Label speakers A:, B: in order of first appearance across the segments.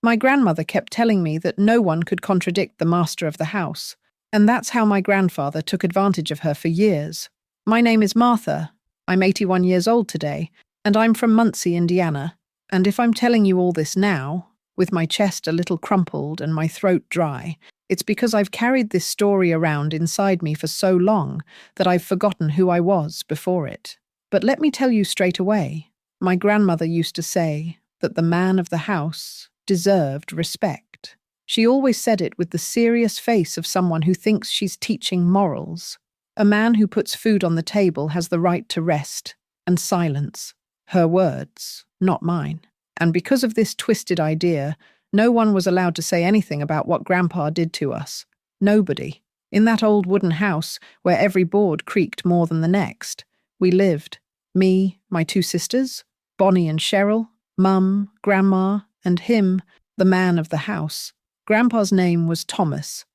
A: My grandmother kept telling me that no one could contradict the master of the house, and that's how my grandfather took advantage of her for years. My name is Martha. I'm 81 years old today, and I'm from Muncie, Indiana. And if I'm telling you all this now, with my chest a little crumpled and my throat dry, it's because I've carried this story around inside me for so long that I've forgotten who I was before it. But let me tell you straight away, my grandmother used to say that the man of the house deserved respect. She always said it with the serious face of someone who thinks she's teaching morals. A man who puts food on the table has the right to rest and silence. Her words, not mine. And because of this twisted idea, no one was allowed to say anything about what Grandpa did to us. Nobody. In that old wooden house where every board creaked more than the next, we lived. Me, my two sisters, Bonnie and Cheryl, Mum, Grandma, and him, the man of the house. Grandpa's name was Thomas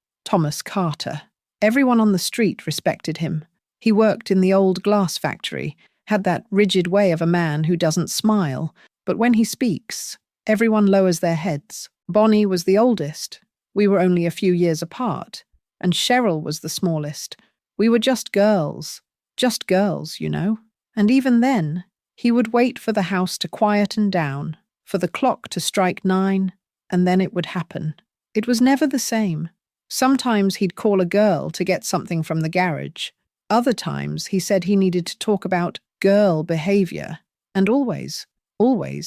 A: Carter. Everyone on the street respected him. He worked in the old glass factory, had that rigid way of a man who doesn't smile, but when he speaks, everyone lowers their heads. Bonnie was the oldest. We were only a few years apart. And Cheryl was the smallest. We were just girls, you know. And even then, he would wait for the house to quieten down, for the clock to strike 9, and then it would happen. It was never the same. Sometimes he'd call a girl to get something from the garage. Other times he said he needed to talk about girl behavior. And always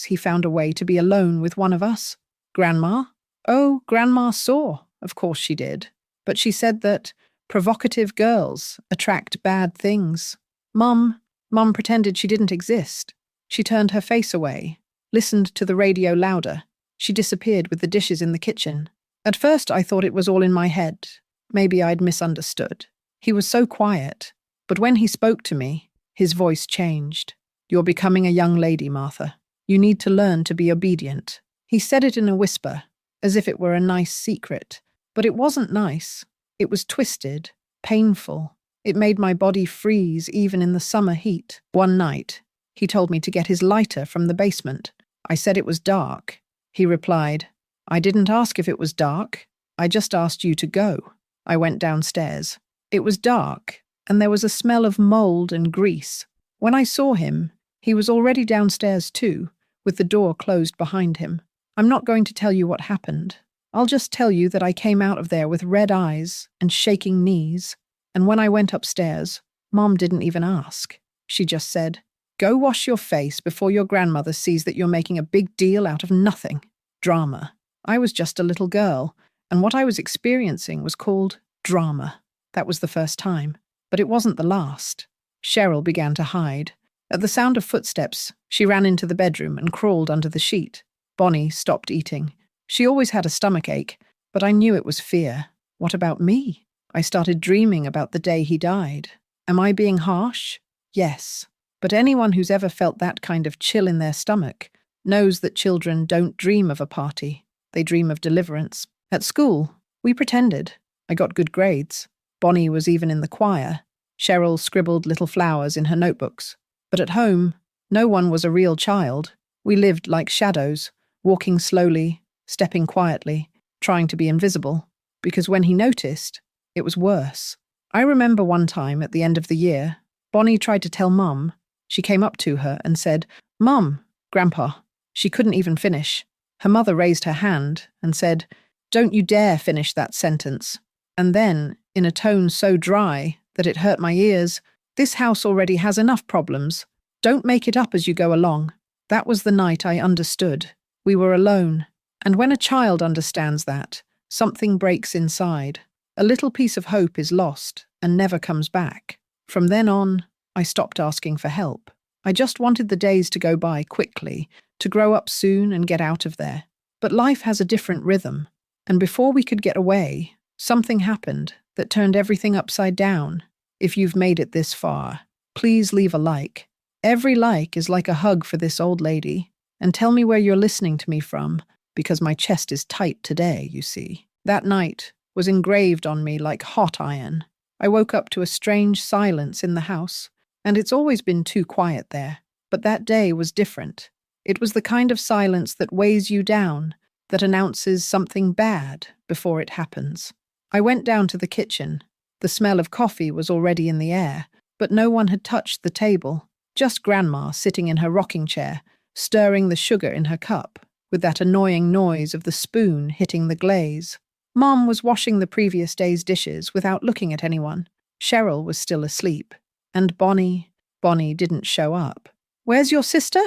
A: he found a way to be alone with one of us. Grandma? Oh, Grandma saw. Of course she did. But she said that provocative girls attract bad things. Mum pretended she didn't exist. She turned her face away, listened to the radio louder. She disappeared with the dishes in the kitchen. At first I thought it was all in my head. Maybe I'd misunderstood. He was so quiet, but when he spoke to me, his voice changed. You're becoming a young lady, Martha. You need to learn to be obedient. He said it in a whisper, as if it were a nice secret. But it wasn't nice. It was twisted, painful. It made my body freeze even in the summer heat. One night, he told me to get his lighter from the basement. I said it was dark. He replied, I didn't ask if it was dark. I just asked you to go. I went downstairs. It was dark, and there was a smell of mold and grease. When I saw him, he was already downstairs too, with the door closed behind him. I'm not going to tell you what happened. I'll just tell you that I came out of there with red eyes and shaking knees. And when I went upstairs, Mom didn't even ask. She just said, Go wash your face before your grandmother sees that you're making a big deal out of nothing. Drama. I was just a little girl, and what I was experiencing was called drama. That was the first time, but it wasn't the last. Cheryl began to hide. At the sound of footsteps, she ran into the bedroom and crawled under the sheet. Bonnie stopped eating. She always had a stomachache, but I knew it was fear. What about me? I started dreaming about the day he died. Am I being harsh? Yes. But anyone who's ever felt that kind of chill in their stomach knows that children don't dream of a party. They dream of deliverance. At school, we pretended. I got good grades. Bonnie was even in the choir. Cheryl scribbled little flowers in her notebooks. But at home, no one was a real child. We lived like shadows, walking slowly, stepping quietly, trying to be invisible. Because when he noticed, it was worse. I remember one time at the end of the year, Bonnie tried to tell Mum. She came up to her and said, Mum, Grandpa. She couldn't even finish. Her mother raised her hand and said, Don't you dare finish that sentence. And then, in a tone so dry that it hurt my ears, This house already has enough problems. Don't make it up as you go along. That was the night I understood. We were alone. And when a child understands that, something breaks inside. A little piece of hope is lost and never comes back. From then on, I stopped asking for help. I just wanted the days to go by quickly, to grow up soon and get out of there. But life has a different rhythm, and before we could get away, something happened that turned everything upside down. If you've made it this far, please leave a like. Every like is like a hug for this old lady. And tell me where you're listening to me from, because my chest is tight today, you see. That night was engraved on me like hot iron. I woke up to a strange silence in the house, and it's always been too quiet there. But that day was different. It was the kind of silence that weighs you down, that announces something bad before it happens. I went down to the kitchen. The smell of coffee was already in the air, but no one had touched the table, just Grandma sitting in her rocking chair, stirring the sugar in her cup, with that annoying noise of the spoon hitting the glaze. Mom was washing the previous day's dishes without looking at anyone. Cheryl was still asleep. And Bonnie didn't show up. "Where's your sister?"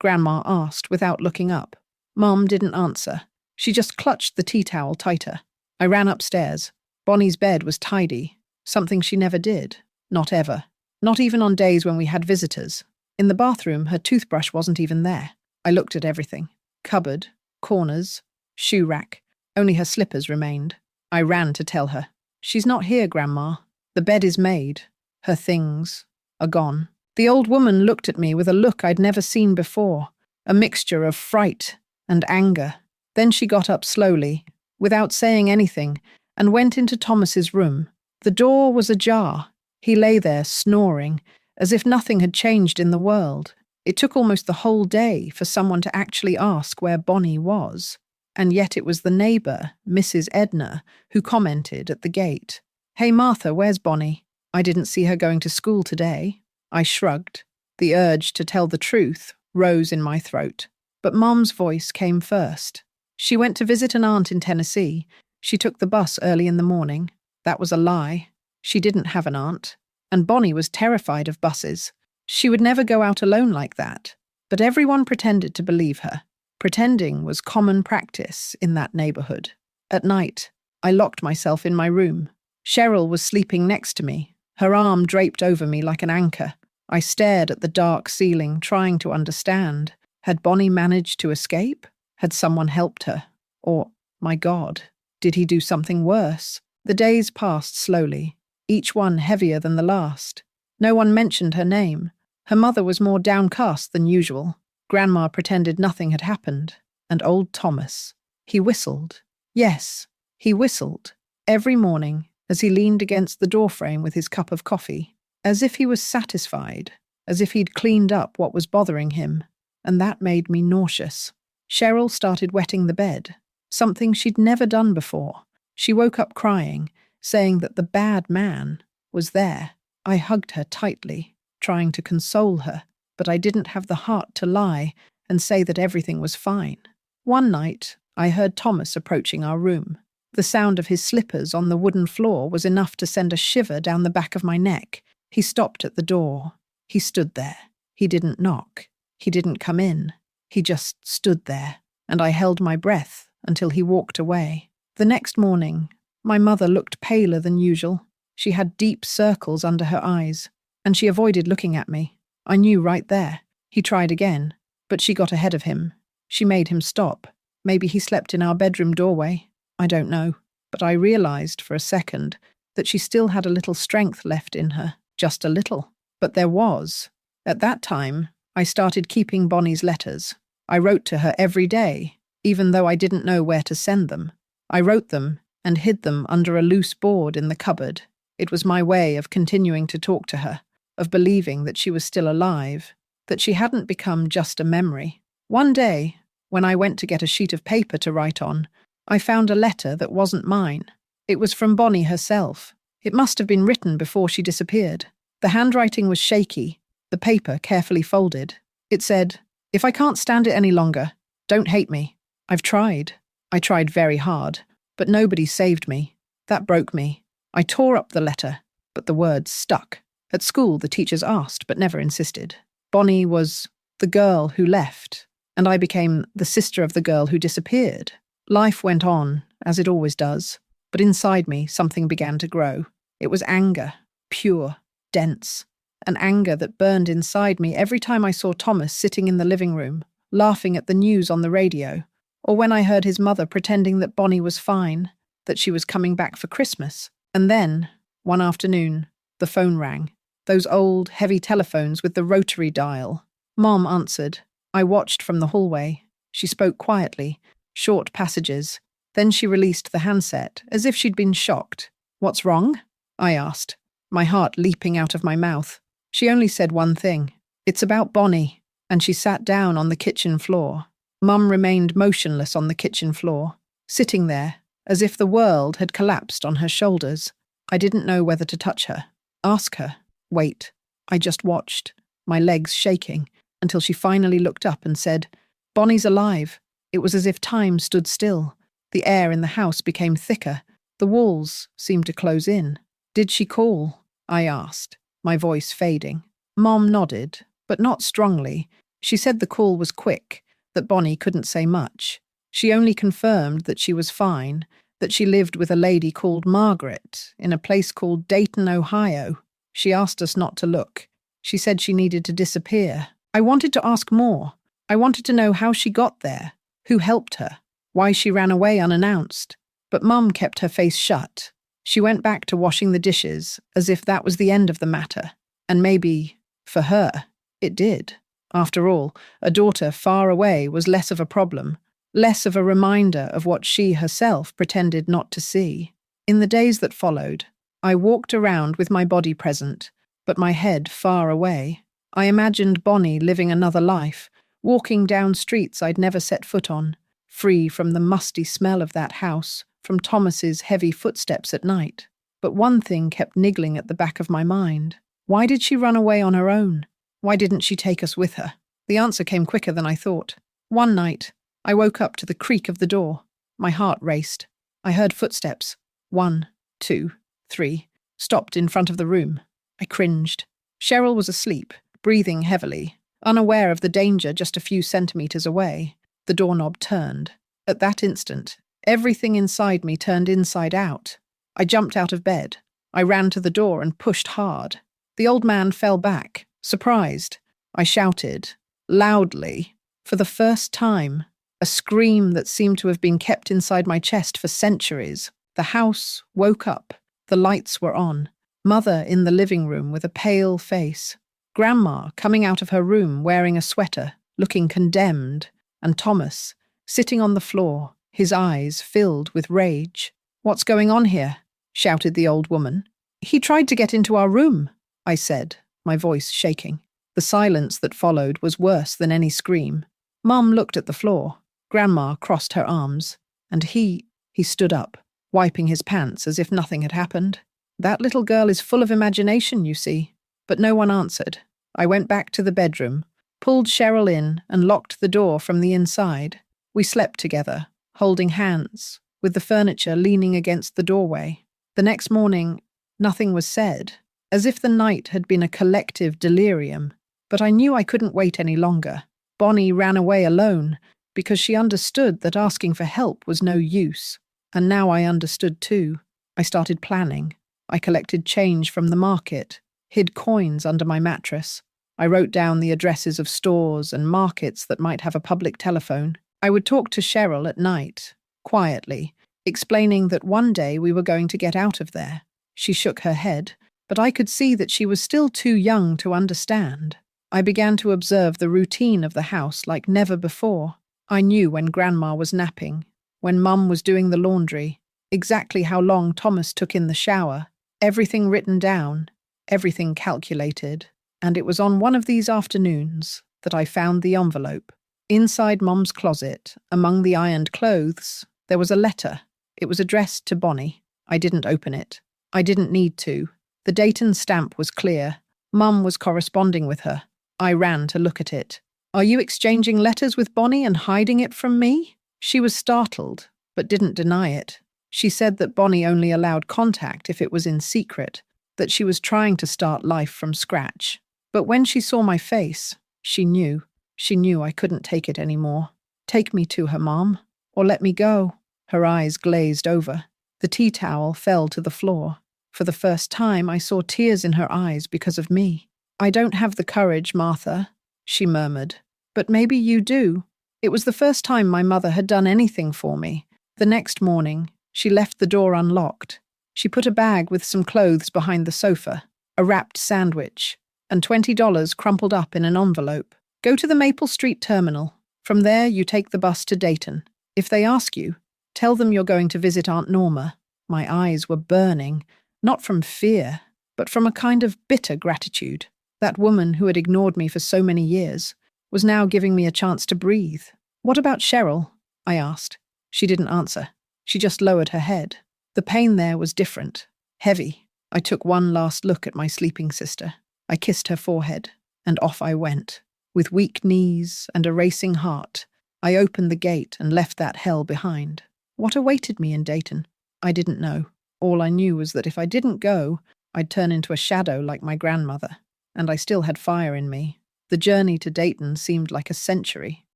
A: Grandma asked without looking up. Mom didn't answer. She just clutched the tea towel tighter. I ran upstairs. Bonnie's bed was tidy, something she never did. Not ever. Not even on days when we had visitors. In the bathroom, her toothbrush wasn't even there. I looked at everything. Cupboard, corners, shoe rack. Only her slippers remained. I ran to tell her. "She's not here, Grandma. The bed is made. Her things are gone." The old woman looked at me with a look I'd never seen before, a mixture of fright and anger. Then she got up slowly, without saying anything, and went into Thomas's room. The door was ajar. He lay there snoring, as if nothing had changed in the world. It took almost the whole day for someone to actually ask where Bonnie was. And yet it was the neighbour, Mrs. Edna, who commented at the gate. "Hey Martha, where's Bonnie? I didn't see her going to school today." I shrugged. The urge to tell the truth rose in my throat. But Mom's voice came first. "She went to visit an aunt in Tennessee. She took the bus early in the morning." That was a lie. She didn't have an aunt. And Bonnie was terrified of buses. She would never go out alone like that. But everyone pretended to believe her. Pretending was common practice in that neighborhood. At night, I locked myself in my room. Cheryl was sleeping next to me, her arm draped over me like an anchor. I stared at the dark ceiling, trying to understand. Had Bonnie managed to escape? Had someone helped her? Or, my God, did he do something worse? The days passed slowly, each one heavier than the last. No one mentioned her name. Her mother was more downcast than usual. Grandma pretended nothing had happened. And old Thomas. He whistled. Yes, he whistled. Every morning, as he leaned against the doorframe with his cup of coffee, as if he was satisfied, as if he'd cleaned up what was bothering him, and that made me nauseous. Cheryl started wetting the bed, something she'd never done before. She woke up crying, saying that the bad man was there. I hugged her tightly, trying to console her, but I didn't have the heart to lie and say that everything was fine. One night, I heard Thomas approaching our room. The sound of his slippers on the wooden floor was enough to send a shiver down the back of my neck. He stopped at the door. He stood there. He didn't knock. He didn't come in. He just stood there, and I held my breath until he walked away. The next morning, my mother looked paler than usual. She had deep circles under her eyes, and she avoided looking at me. I knew right there. He tried again, but she got ahead of him. She made him stop. Maybe he slept in our bedroom doorway. I don't know, but I realized for a second that she still had a little strength left in her, just a little. But there was. At that time, I started keeping Bonnie's letters. I wrote to her every day, even though I didn't know where to send them. I wrote them and hid them under a loose board in the cupboard. It was my way of continuing to talk to her, of believing that she was still alive, that she hadn't become just a memory. One day, when I went to get a sheet of paper to write on, I found a letter that wasn't mine. It was from Bonnie herself. It must have been written before she disappeared. The handwriting was shaky, the paper carefully folded. It said, "If I can't stand it any longer, don't hate me. I've tried. I tried very hard, but nobody saved me. That broke me." I tore up the letter, but the words stuck. At school, the teachers asked, but never insisted. Bonnie was the girl who left, and I became the sister of the girl who disappeared. Life went on, as it always does, but inside me something began to grow. It was anger, pure, dense, an anger that burned inside me every time I saw Thomas sitting in the living room, laughing at the news on the radio, or when I heard his mother pretending that Bonnie was fine, that she was coming back for Christmas. And then, one afternoon, the phone rang. Those old, heavy telephones with the rotary dial. Mom answered. I watched from the hallway. She spoke quietly, short passages. Then she released the handset, as if she'd been shocked. "What's wrong?" I asked, my heart leaping out of my mouth. She only said one thing. "It's about Bonnie," and she sat down on the kitchen floor. Mum remained motionless on the kitchen floor, sitting there, as if the world had collapsed on her shoulders. I didn't know whether to touch her, ask her, wait. I just watched, my legs shaking, until she finally looked up and said, "Bonnie's alive." It was as if time stood still. The air in the house became thicker. The walls seemed to close in. "Did she call?" I asked, my voice fading. Mom nodded, but not strongly. She said the call was quick, that Bonnie couldn't say much. She only confirmed that she was fine, that she lived with a lady called Margaret in a place called Dayton, Ohio. She asked us not to look. She said she needed to disappear. I wanted to ask more. I wanted to know how she got there, who helped her, why she ran away unannounced. But Mum kept her face shut. She went back to washing the dishes, as if that was the end of the matter. And maybe, for her, it did. After all, a daughter far away was less of a problem, less of a reminder of what she herself pretended not to see. In the days that followed, I walked around with my body present, but my head far away. I imagined Bonnie living another life, walking down streets I'd never set foot on, free from the musty smell of that house, from Thomas's heavy footsteps at night. But one thing kept niggling at the back of my mind. Why did she run away on her own? Why didn't she take us with her? The answer came quicker than I thought. One night, I woke up to the creak of the door. My heart raced. I heard footsteps. 1, 2, 3. Stopped in front of the room. I cringed. Cheryl was asleep, breathing heavily, unaware of the danger just a few centimeters away. The doorknob turned. At that instant, everything inside me turned inside out. I jumped out of bed. I ran to the door and pushed hard. The old man fell back, surprised. I shouted, loudly, for the first time, a scream that seemed to have been kept inside my chest for centuries. The house woke up. The lights were on. Mother in the living room with a pale face. Grandma coming out of her room wearing a sweater, looking condemned. And Thomas, sitting on the floor, his eyes filled with rage. "What's going on here?" shouted the old woman. "He tried to get into our room," I said, my voice shaking. The silence that followed was worse than any scream. Mum looked at the floor. Grandma crossed her arms. And he stood up, wiping his pants as if nothing had happened. That little girl is full of imagination, you see. But no one answered. I went back to the bedroom, pulled Cheryl in and locked the door from the inside. We slept together, holding hands, with the furniture leaning against the doorway. The next morning, nothing was said, as if the night had been a collective delirium. But I knew I couldn't wait any longer. Bonnie ran away alone, because she understood that asking for help was no use. And now I understood too. I started planning. I collected change from the market, hid coins under my mattress. I wrote down the addresses of stores and markets that might have a public telephone. I would talk to Cheryl at night, quietly, explaining that one day we were going to get out of there. She shook her head, but I could see that she was still too young to understand. I began to observe the routine of the house like never before. I knew when Grandma was napping, when Mum was doing the laundry, exactly how long Thomas took in the shower, everything written down, everything calculated. And it was on one of these afternoons that I found the envelope. Inside Mum's closet, among the ironed clothes, there was a letter. It was addressed to Bonnie. I didn't open it. I didn't need to. The Dayton stamp was clear. Mum was corresponding with her. I ran to look at it. "Are you exchanging letters with Bonnie and hiding it from me?" She was startled, but didn't deny it. She said that Bonnie only allowed contact if it was in secret, that she was trying to start life from scratch. But when she saw my face, she knew. She knew I couldn't take it anymore. "Take me to her, Mom, or let me go." Her eyes glazed over. The tea towel fell to the floor. For the first time, I saw tears in her eyes because of me. "I don't have the courage, Martha," she murmured. "But maybe you do." It was the first time my mother had done anything for me. The next morning, she left the door unlocked. She put a bag with some clothes behind the sofa, a wrapped sandwich, and $20 crumpled up in an envelope. "Go to the Maple Street terminal. From there, you take the bus to Dayton. If they ask you, tell them you're going to visit Aunt Norma." My eyes were burning, not from fear, but from a kind of bitter gratitude. That woman who had ignored me for so many years was now giving me a chance to breathe. What about Cheryl? I asked. She didn't answer. She just lowered her head. The pain there was different, heavy. I took one last look at my sleeping sister. I kissed her forehead, and off I went. With weak knees and a racing heart, I opened the gate and left that hell behind. What awaited me in Dayton? I didn't know. All I knew was that if I didn't go, I'd turn into a shadow like my grandmother. And I still had fire in me. The journey to Dayton seemed like a century.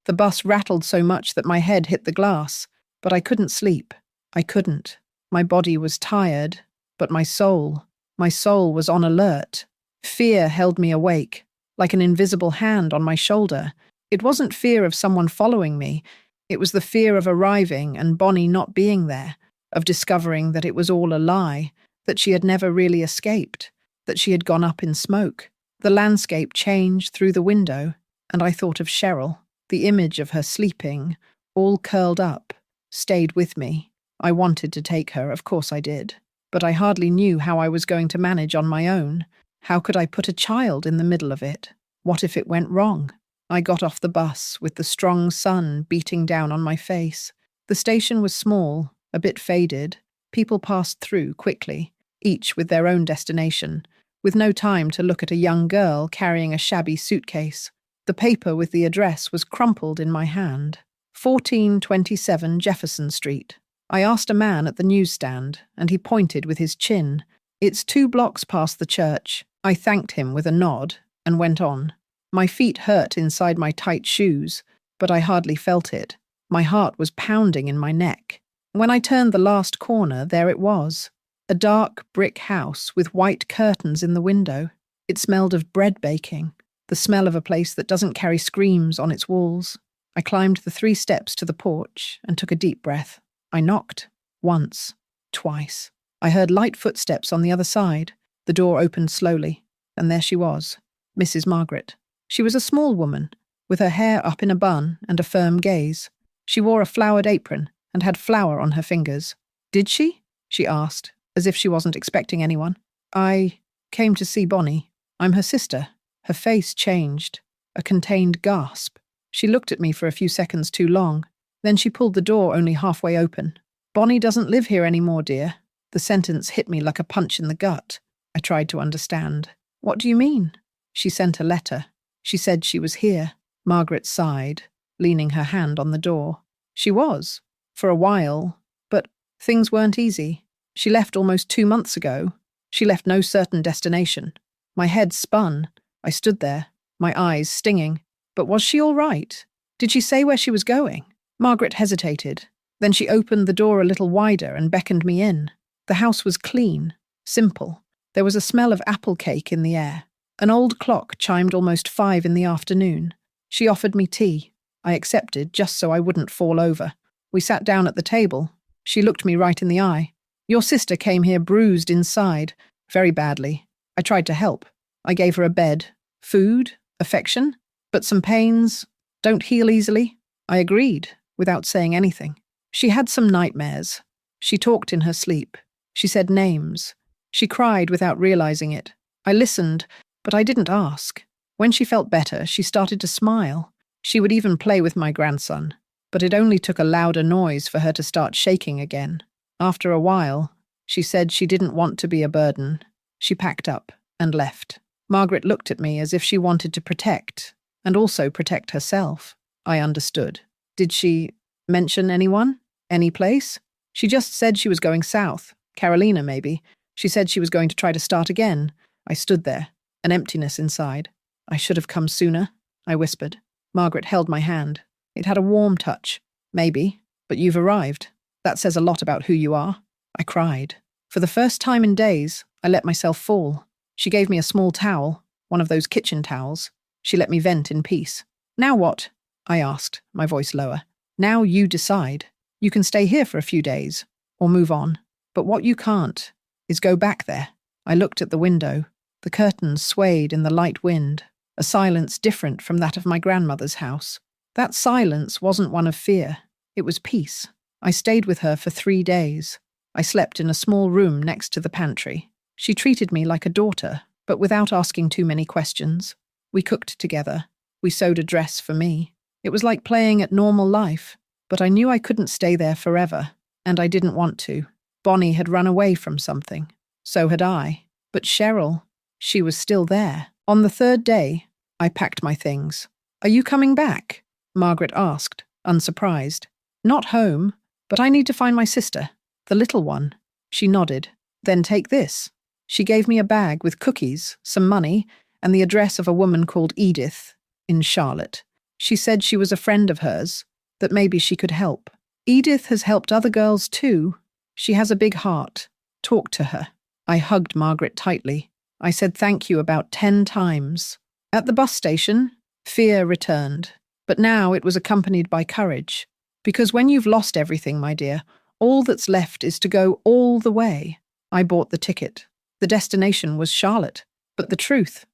A: The bus rattled so much that my head hit the glass, but I couldn't sleep. I couldn't. My body was tired, but my soul was on alert. Fear held me awake, like an invisible hand on my shoulder. It wasn't fear of someone following me. It was the fear of arriving and Bonnie not being there, of discovering that it was all a lie, that she had never really escaped, that she had gone up in smoke. The landscape changed through the window, and I thought of Cheryl. The image of her sleeping, all curled up, stayed with me. I wanted to take her, of course I did. But I hardly knew how I was going to manage on my own. How could I put a child in the middle of it? What if it went wrong? I got off the bus with the strong sun beating down on my face. The station was small, a bit faded. People passed through quickly, each with their own destination, with no time to look at a young girl carrying a shabby suitcase. The paper with the address was crumpled in my hand. 1427 Jefferson Street. I asked a man at the newsstand, and he pointed with his chin. It's 2 blocks past the church. I thanked him with a nod and went on. My feet hurt inside my tight shoes, but I hardly felt it. My heart was pounding in my neck. When I turned the last corner, there it was. A dark brick house with white curtains in the window. It smelled of bread baking, the smell of a place that doesn't carry screams on its walls. I climbed the 3 steps to the porch and took a deep breath. I knocked. Once. Twice. I heard light footsteps on the other side. The door opened slowly, and there she was, Mrs. Margaret. She was a small woman, with her hair up in a bun and a firm gaze. She wore a flowered apron and had flour on her fingers. Did she? She asked, as if she wasn't expecting anyone. I came to see Bonnie. I'm her sister. Her face changed. A contained gasp. She looked at me for a few seconds too long. Then she pulled the door only halfway open. Bonnie doesn't live here anymore, dear. The sentence hit me like a punch in the gut. I tried to understand. What do you mean? She sent a letter. She said she was here. Margaret sighed, leaning her hand on the door. She was, for a while, but things weren't easy. She left almost 2 months ago. She left no certain destination. My head spun. I stood there, my eyes stinging. But was she all right? Did she say where she was going? Margaret hesitated. Then she opened the door a little wider and beckoned me in. The house was clean, simple. There was a smell of apple cake in the air. An old clock chimed almost 5 in the afternoon. She offered me tea. I accepted just so I wouldn't fall over. We sat down at the table. She looked me right in the eye. Your sister came here bruised inside, very badly. I tried to help. I gave her a bed, food, affection, but some pains don't heal easily. I agreed, without saying anything. She had some nightmares. She talked in her sleep. She said names. She cried without realizing it. I listened, but I didn't ask. When she felt better, she started to smile. She would even play with my grandson, but it only took a louder noise for her to start shaking again. After a while, she said she didn't want to be a burden. She packed up and left. Margaret looked at me as if she wanted to protect, and also protect herself. I understood. Did she mention anyone? Any place? She just said she was going south. Carolina, maybe. She said she was going to try to start again. I stood there, an emptiness inside. I should have come sooner, I whispered. Margaret held my hand. It had a warm touch. Maybe, but you've arrived. That says a lot about who you are. I cried. For the first time in days, I let myself fall. She gave me a small towel, one of those kitchen towels. She let me vent in peace. Now what? I asked, my voice lower. Now you decide. You can stay here for a few days, or move on. But what you can't is go back there. I looked at the window. The curtains swayed in the light wind, a silence different from that of my grandmother's house. That silence wasn't one of fear. It was peace. I stayed with her for 3 days. I slept in a small room next to the pantry. She treated me like a daughter, but without asking too many questions. We cooked together. We sewed a dress for me. It was like playing at normal life, but I knew I couldn't stay there forever, and I didn't want to. Bonnie had run away from something. So had I. But Cheryl, she was still there. On the third day, I packed my things. "Are you coming back?" Margaret asked, unsurprised. "Not home, but I need to find my sister, the little one." She nodded. "Then take this." She gave me a bag with cookies, some money, and the address of a woman called Edith in Charlotte. She said she was a friend of hers, that maybe she could help. Edith has helped other girls too. She has a big heart. Talk to her. I hugged Margaret tightly. I said thank you about 10 times. At the bus station, fear returned, but now it was accompanied by courage. Because when you've lost everything, my dear, all that's left is to go all the way. I bought the ticket. The destination was Charlotte, but the truth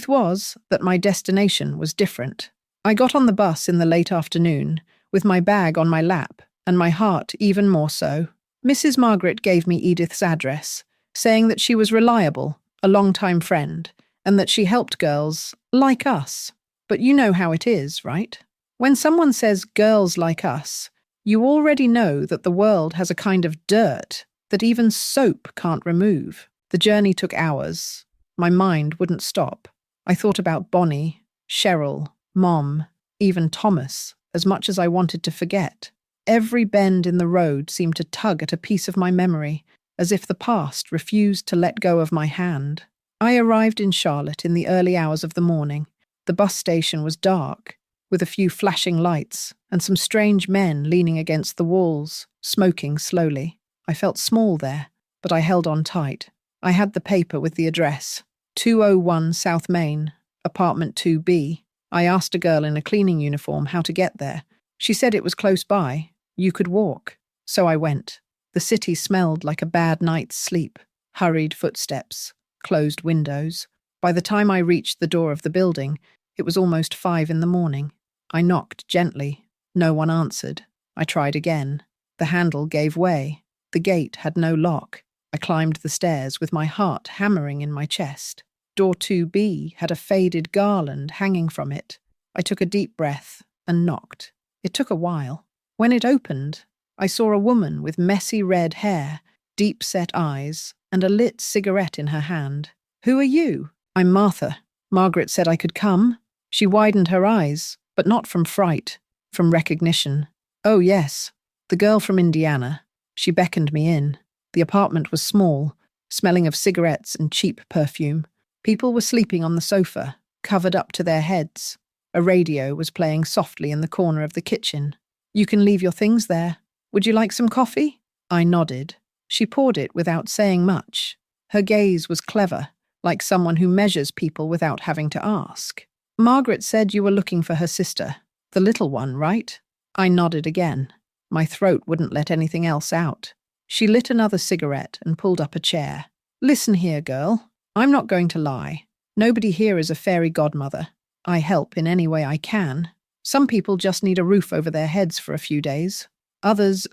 A: was that my destination was different. I got on the bus in the late afternoon, with my bag on my lap, and my heart even more so. Mrs. Margaret gave me Edith's address, saying that she was reliable, a long-time friend, and that she helped girls like us. But you know how it is, right? When someone says girls like us, you already know that the world has a kind of dirt that even soap can't remove. The journey took hours. My mind wouldn't stop. I thought about Bonnie, Cheryl, Mom, even Thomas, as much as I wanted to forget. Every bend in the road seemed to tug at a piece of my memory, as if the past refused to let go of my hand. I arrived in Charlotte in the early hours of the morning. The bus station was dark, with a few flashing lights and some strange men leaning against the walls, smoking slowly. I felt small there, but I held on tight. I had the paper with the address, 201 South Main, apartment 2B. I asked a girl in a cleaning uniform how to get there. She said it was close by. You could walk. So I went. The city smelled like a bad night's sleep. Hurried footsteps, closed windows. By the time I reached the door of the building, it was almost 5 in the morning. I knocked gently. No one answered. I tried again. The handle gave way. The gate had no lock. I climbed the stairs with my heart hammering in my chest. Door 2B had a faded garland hanging from it. I took a deep breath and knocked. It took a while. When it opened, I saw a woman with messy red hair, deep-set eyes, and a lit cigarette in her hand. "Who are you?" "I'm Martha." Margaret said I could come. She widened her eyes, but not from fright, from recognition. "Oh, yes, the girl from Indiana." She beckoned me in. The apartment was small, smelling of cigarettes and cheap perfume. People were sleeping on the sofa, covered up to their heads. A radio was playing softly in the corner of the kitchen. "You can leave your things there. Would you like some coffee?" I nodded. She poured it without saying much. Her gaze was clever, like someone who measures people without having to ask. "Margaret said you were looking for her sister, the little one, right?" I nodded again. My throat wouldn't let anything else out. She lit another cigarette and pulled up a chair. "Listen here, girl. I'm not going to lie. Nobody here is a fairy godmother. I help in any way I can. Some people just need a roof over their heads for a few days. Others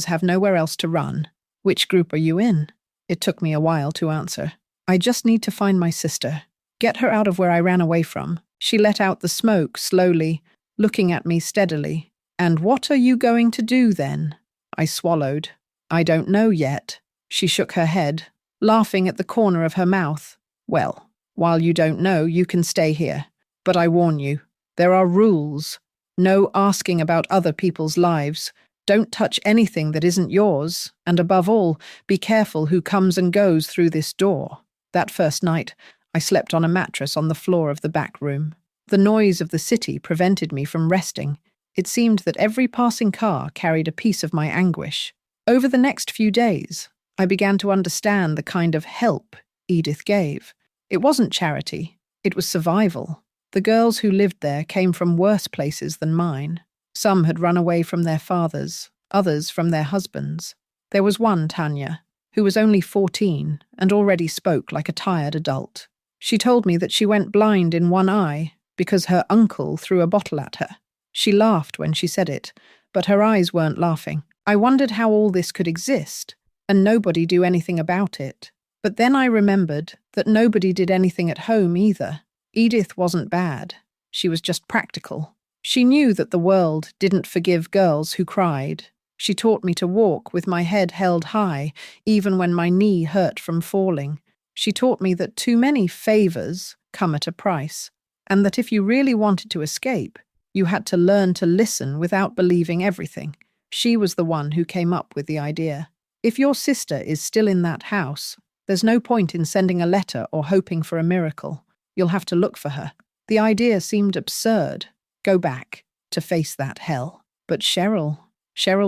A: have nowhere else to run. Which group are you in?" It took me a while to answer. "I just need to find my sister. Get her out of where I ran away from." She let out the smoke slowly, looking at me steadily. "And what are you going to do then?" I swallowed. "I don't know yet." She shook her head, laughing at the corner of her mouth. "Well, while you don't know, you can stay here. But I warn you, there are rules. No asking about other people's lives. Don't touch anything that isn't yours. And above all, be careful who comes and goes through this door." That first night, I slept on a mattress on the floor of the back room. The noise of the city prevented me from resting. It seemed that every passing car carried a piece of my anguish. Over the next few days, I began to understand the kind of help Edith gave. It wasn't charity, it was survival. The girls who lived there came from worse places than mine. Some had run away from their fathers, others from their husbands. There was one, Tanya, who was only 14 and already spoke like a tired adult. She told me that she went blind in one eye because her uncle threw a bottle at her. She laughed when she said it, but her eyes weren't laughing. I wondered how all this could exist, and nobody do anything about it. But then I remembered that nobody did anything at home either. Edith wasn't bad. She was just practical. She knew that the world didn't forgive girls who cried. She taught me to walk with my head held high, even when my knee hurt from falling. She taught me that too many favors come at a price, and that if you really wanted to escape, you had to learn to listen without believing everything. She was the one who came up with the idea. If your sister is still in that house, there's no point in sending a letter or hoping for a miracle. You'll have to look for her. The idea seemed absurd. Go back to face that hell. But Cheryl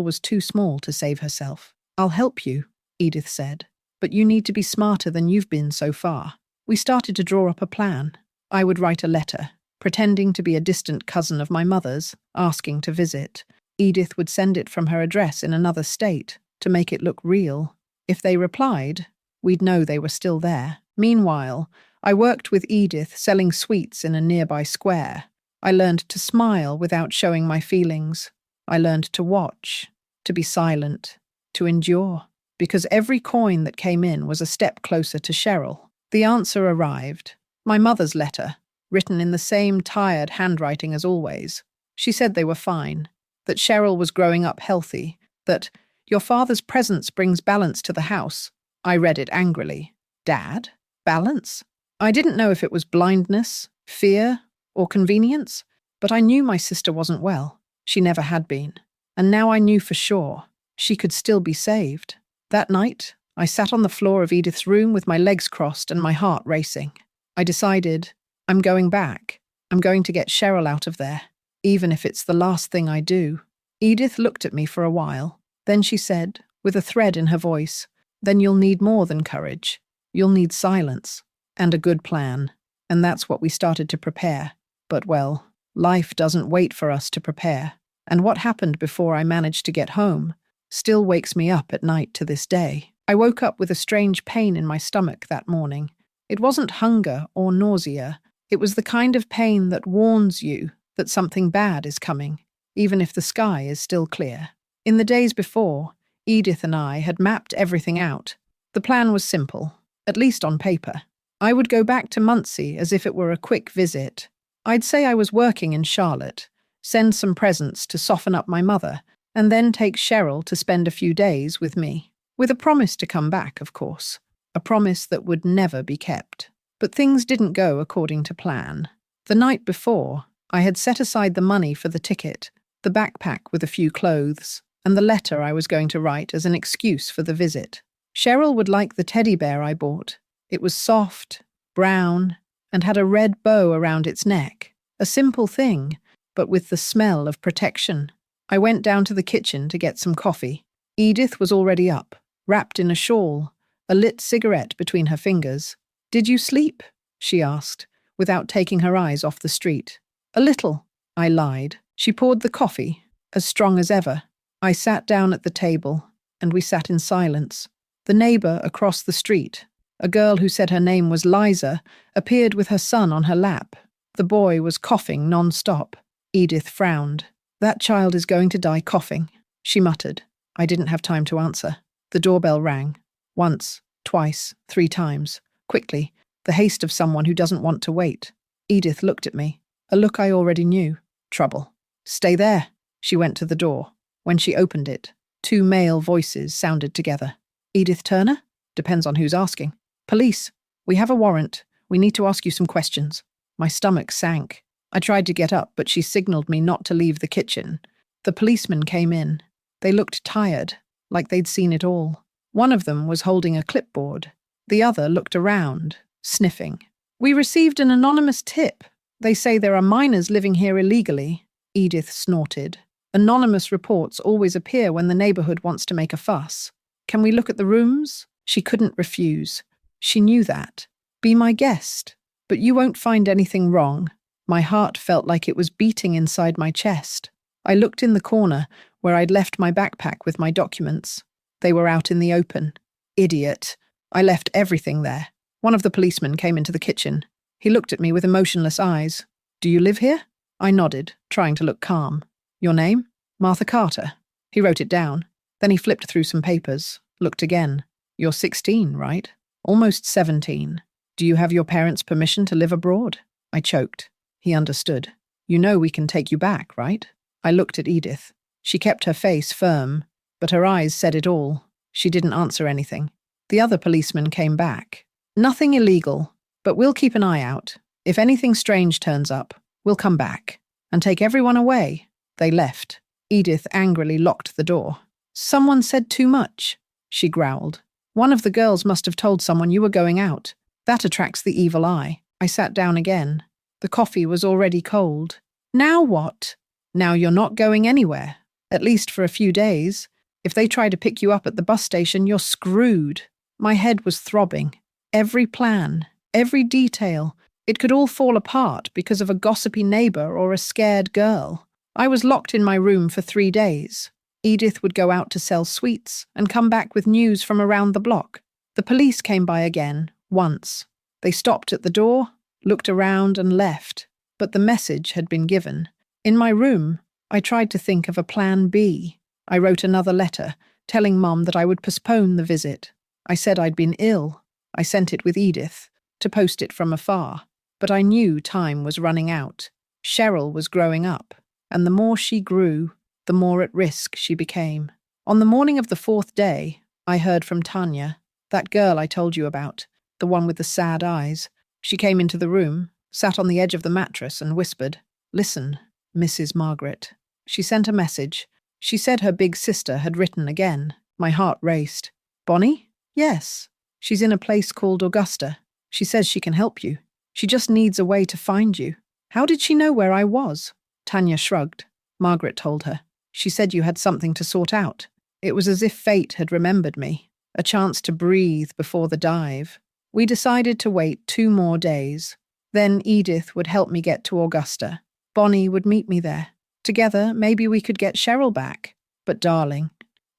A: was too small to save herself. I'll help you, Edith said, but you need to be smarter than you've been so far. We started to draw up a plan. I would write a letter, pretending to be a distant cousin of my mother's, asking to visit. Edith would send it from her address in another state to make it look real. If they replied, we'd know they were still there. Meanwhile, I worked with Edith selling sweets in a nearby square. I learned to smile without showing my feelings. I learned to watch, to be silent, to endure, because every coin that came in was a step closer to Cheryl. The answer arrived. My mother's letter, written in the same tired handwriting as always. She said they were fine, that Cheryl was growing up healthy, that your father's presence brings balance to the house. I read it angrily. Dad? Balance? I didn't know if it was blindness, fear, or convenience, but I knew my sister wasn't well. She never had been. And now I knew for sure she could still be saved. That night, I sat on the floor of Edith's room with my legs crossed and my heart racing. I decided, I'm going back. I'm going to get Cheryl out of there, even if it's the last thing I do. Edith looked at me for a while. Then she said, with a thread in her voice, then you'll need more than courage. You'll need silence and a good plan. And that's what we started to prepare. But well, life doesn't wait for us to prepare. And what happened before I managed to get home still wakes me up at night to this day. I woke up with a strange pain in my stomach that morning. It wasn't hunger or nausea. It was the kind of pain that warns you that something bad is coming, even if the sky is still clear. In the days before, Edith and I had mapped everything out. The plan was simple, at least on paper. I would go back to Muncie as if it were a quick visit. I'd say I was working in Charlotte, send some presents to soften up my mother, and then take Cheryl to spend a few days with me. With a promise to come back, of course. A promise that would never be kept. But things didn't go according to plan. The night before, I had set aside the money for the ticket, the backpack with a few clothes, and the letter I was going to write as an excuse for the visit. Cheryl would like the teddy bear I bought. It was soft, brown, and had a red bow around its neck. A simple thing, but with the smell of protection. I went down to the kitchen to get some coffee. Edith was already up, wrapped in a shawl, a lit cigarette between her fingers. Did you sleep? She asked, without taking her eyes off the street. A little, I lied. She poured the coffee, as strong as ever. I sat down at the table, and we sat in silence. The neighbor across the street, a girl who said her name was Liza, appeared with her son on her lap. The boy was coughing non-stop. Edith frowned. That child is going to die coughing, she muttered. I didn't have time to answer. The doorbell rang. Once, twice, 3 times. Quickly, the haste of someone who doesn't want to wait. Edith looked at me, a look I already knew. Trouble. Stay there. She went to the door. When she opened it, 2 male voices sounded together. Edith Turner? Depends on who's asking. Police. We have a warrant. We need to ask you some questions. My stomach sank. I tried to get up, but she signaled me not to leave the kitchen. The policemen came in. They looked tired, like they'd seen it all. One of them was holding a clipboard. The other looked around, sniffing. We received an anonymous tip. They say there are minors living here illegally. Edith snorted. Anonymous reports always appear when the neighborhood wants to make a fuss. Can we look at the rooms? She couldn't refuse. She knew that. Be my guest. But you won't find anything wrong. My heart felt like it was beating inside my chest. I looked in the corner where I'd left my backpack with my documents. They were out in the open. Idiot. I left everything there. One of the policemen came into the kitchen. He looked at me with emotionless eyes. Do you live here? I nodded, trying to look calm. Your name? Martha Carter. He wrote it down. Then he flipped through some papers, looked again. You're 16, right? Almost 17. Do you have your parents' permission to live abroad? I choked. He understood. You know we can take you back, right? I looked at Edith. She kept her face firm, but her eyes said it all. She didn't answer anything. The other policeman came back. Nothing illegal, but we'll keep an eye out. If anything strange turns up, we'll come back and take everyone away. They left. Edith angrily locked the door. Someone said too much, she growled. One of the girls must have told someone you were going out. That attracts the evil eye. I sat down again. The coffee was already cold. Now what? Now you're not going anywhere, at least for a few days. If they try to pick you up at the bus station, you're screwed. My head was throbbing. Every plan, every detail. It could all fall apart because of a gossipy neighbor or a scared girl. I was locked in my room for 3 days. Edith would go out to sell sweets and come back with news from around the block. The police came by again, once. They stopped at the door, looked around and left, but the message had been given. In my room, I tried to think of a plan B. I wrote another letter, telling Mom that I would postpone the visit. I said I'd been ill. I sent it with Edith, to post it from afar. But I knew time was running out. Cheryl was growing up, and the more she grew, the more at risk she became. On the morning of the 4th day, I heard from Tanya, that girl I told you about, the one with the sad eyes. She came into the room, sat on the edge of the mattress and whispered, "Listen, Mrs. Margaret." She sent a message. She said her big sister had written again. My heart raced. "Bonnie?" "Yes. She's in a place called Augusta. She says she can help you. She just needs a way to find you." "How did she know where I was?" Tanya shrugged. Margaret told her. "She said you had something to sort out." It was as if fate had remembered me, a chance to breathe before the dive. We decided to wait 2 more days. Then Edith would help me get to Augusta. Bonnie would meet me there. Together, maybe we could get Cheryl back. But darling,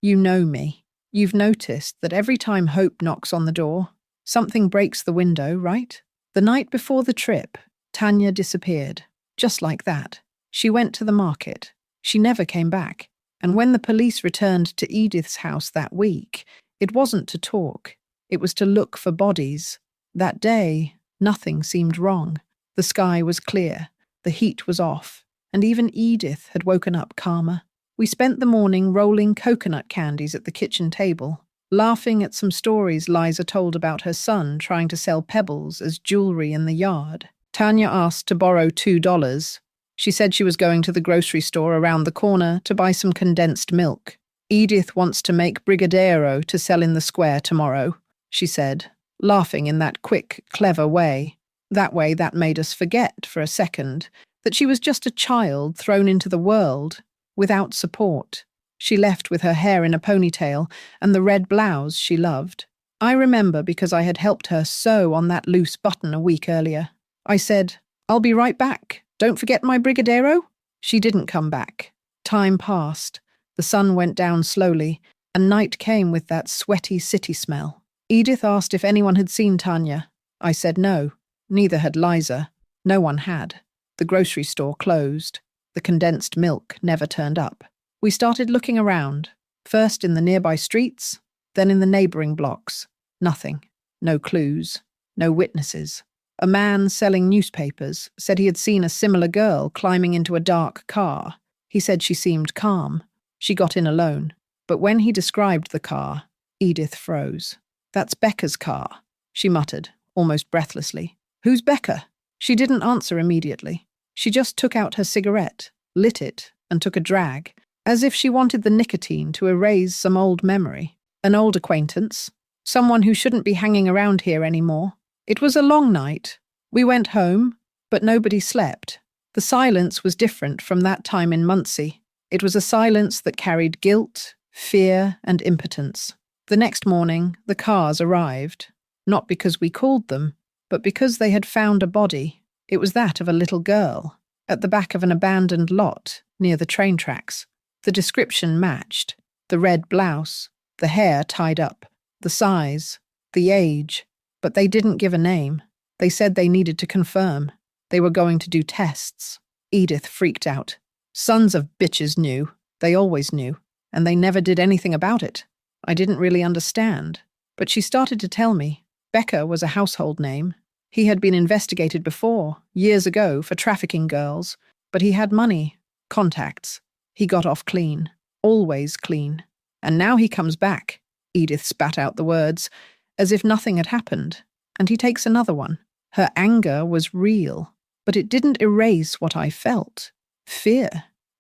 A: you know me. You've noticed that every time hope knocks on the door, something breaks the window, right? The night before the trip, Tanya disappeared. Just like that. She went to the market. She never came back. And when the police returned to Edith's house that week, it wasn't to talk. It was to look for bodies. That day, nothing seemed wrong. The sky was clear. The heat was off. And even Edith had woken up calmer. We spent the morning rolling coconut candies at the kitchen table, laughing at some stories Liza told about her son trying to sell pebbles as jewelry in the yard. Tanya asked to borrow $2. She said she was going to the grocery store around the corner to buy some condensed milk. "Edith wants to make brigadeiro to sell in the square tomorrow," she said, laughing in that quick, clever way. That made us forget for a second that she was just a child thrown into the world, without support. She left with her hair in a ponytail and the red blouse she loved. I remember because I had helped her sew on that loose button a week earlier. I said, "I'll be right back. Don't forget my brigadeiro." She didn't come back. Time passed. The sun went down slowly, and night came with that sweaty city smell. Edith asked if anyone had seen Tanya. I said no. Neither had Liza. No one had. The grocery store closed. The condensed milk never turned up. We started looking around, first in the nearby streets, then in the neighbouring blocks. Nothing. No clues. No witnesses. A man selling newspapers said he had seen a similar girl climbing into a dark car. He said she seemed calm. She got in alone. But when he described the car, Edith froze. "That's Becca's car," she muttered, almost breathlessly. "Who's Becca?" She didn't answer immediately. She just took out her cigarette, lit it, and took a drag, as if she wanted the nicotine to erase some old memory. An old acquaintance. Someone who shouldn't be hanging around here anymore. It was a long night. We went home, but nobody slept. The silence was different from that time in Muncie. It was a silence that carried guilt, fear, and impotence. The next morning, the cars arrived. Not because we called them, but because they had found a body. It was that of a little girl, at the back of an abandoned lot near the train tracks. The description matched. The red blouse, the hair tied up, the size, the age. But they didn't give a name. They said they needed to confirm. They were going to do tests. Edith freaked out. Sons of bitches knew. They always knew. And they never did anything about it. I didn't really understand. But she started to tell me. Becca was a household name. He had been investigated before, years ago, for trafficking girls. But he had money, contacts. He got off clean, always clean. And now he comes back, Edith spat out the words, as if nothing had happened, and he takes another one. Her anger was real, but it didn't erase what I felt. Fear.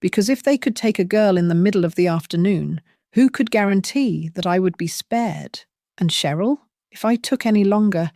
A: Because if they could take a girl in the middle of the afternoon, who could guarantee that I would be spared? And Cheryl? If I took any longer,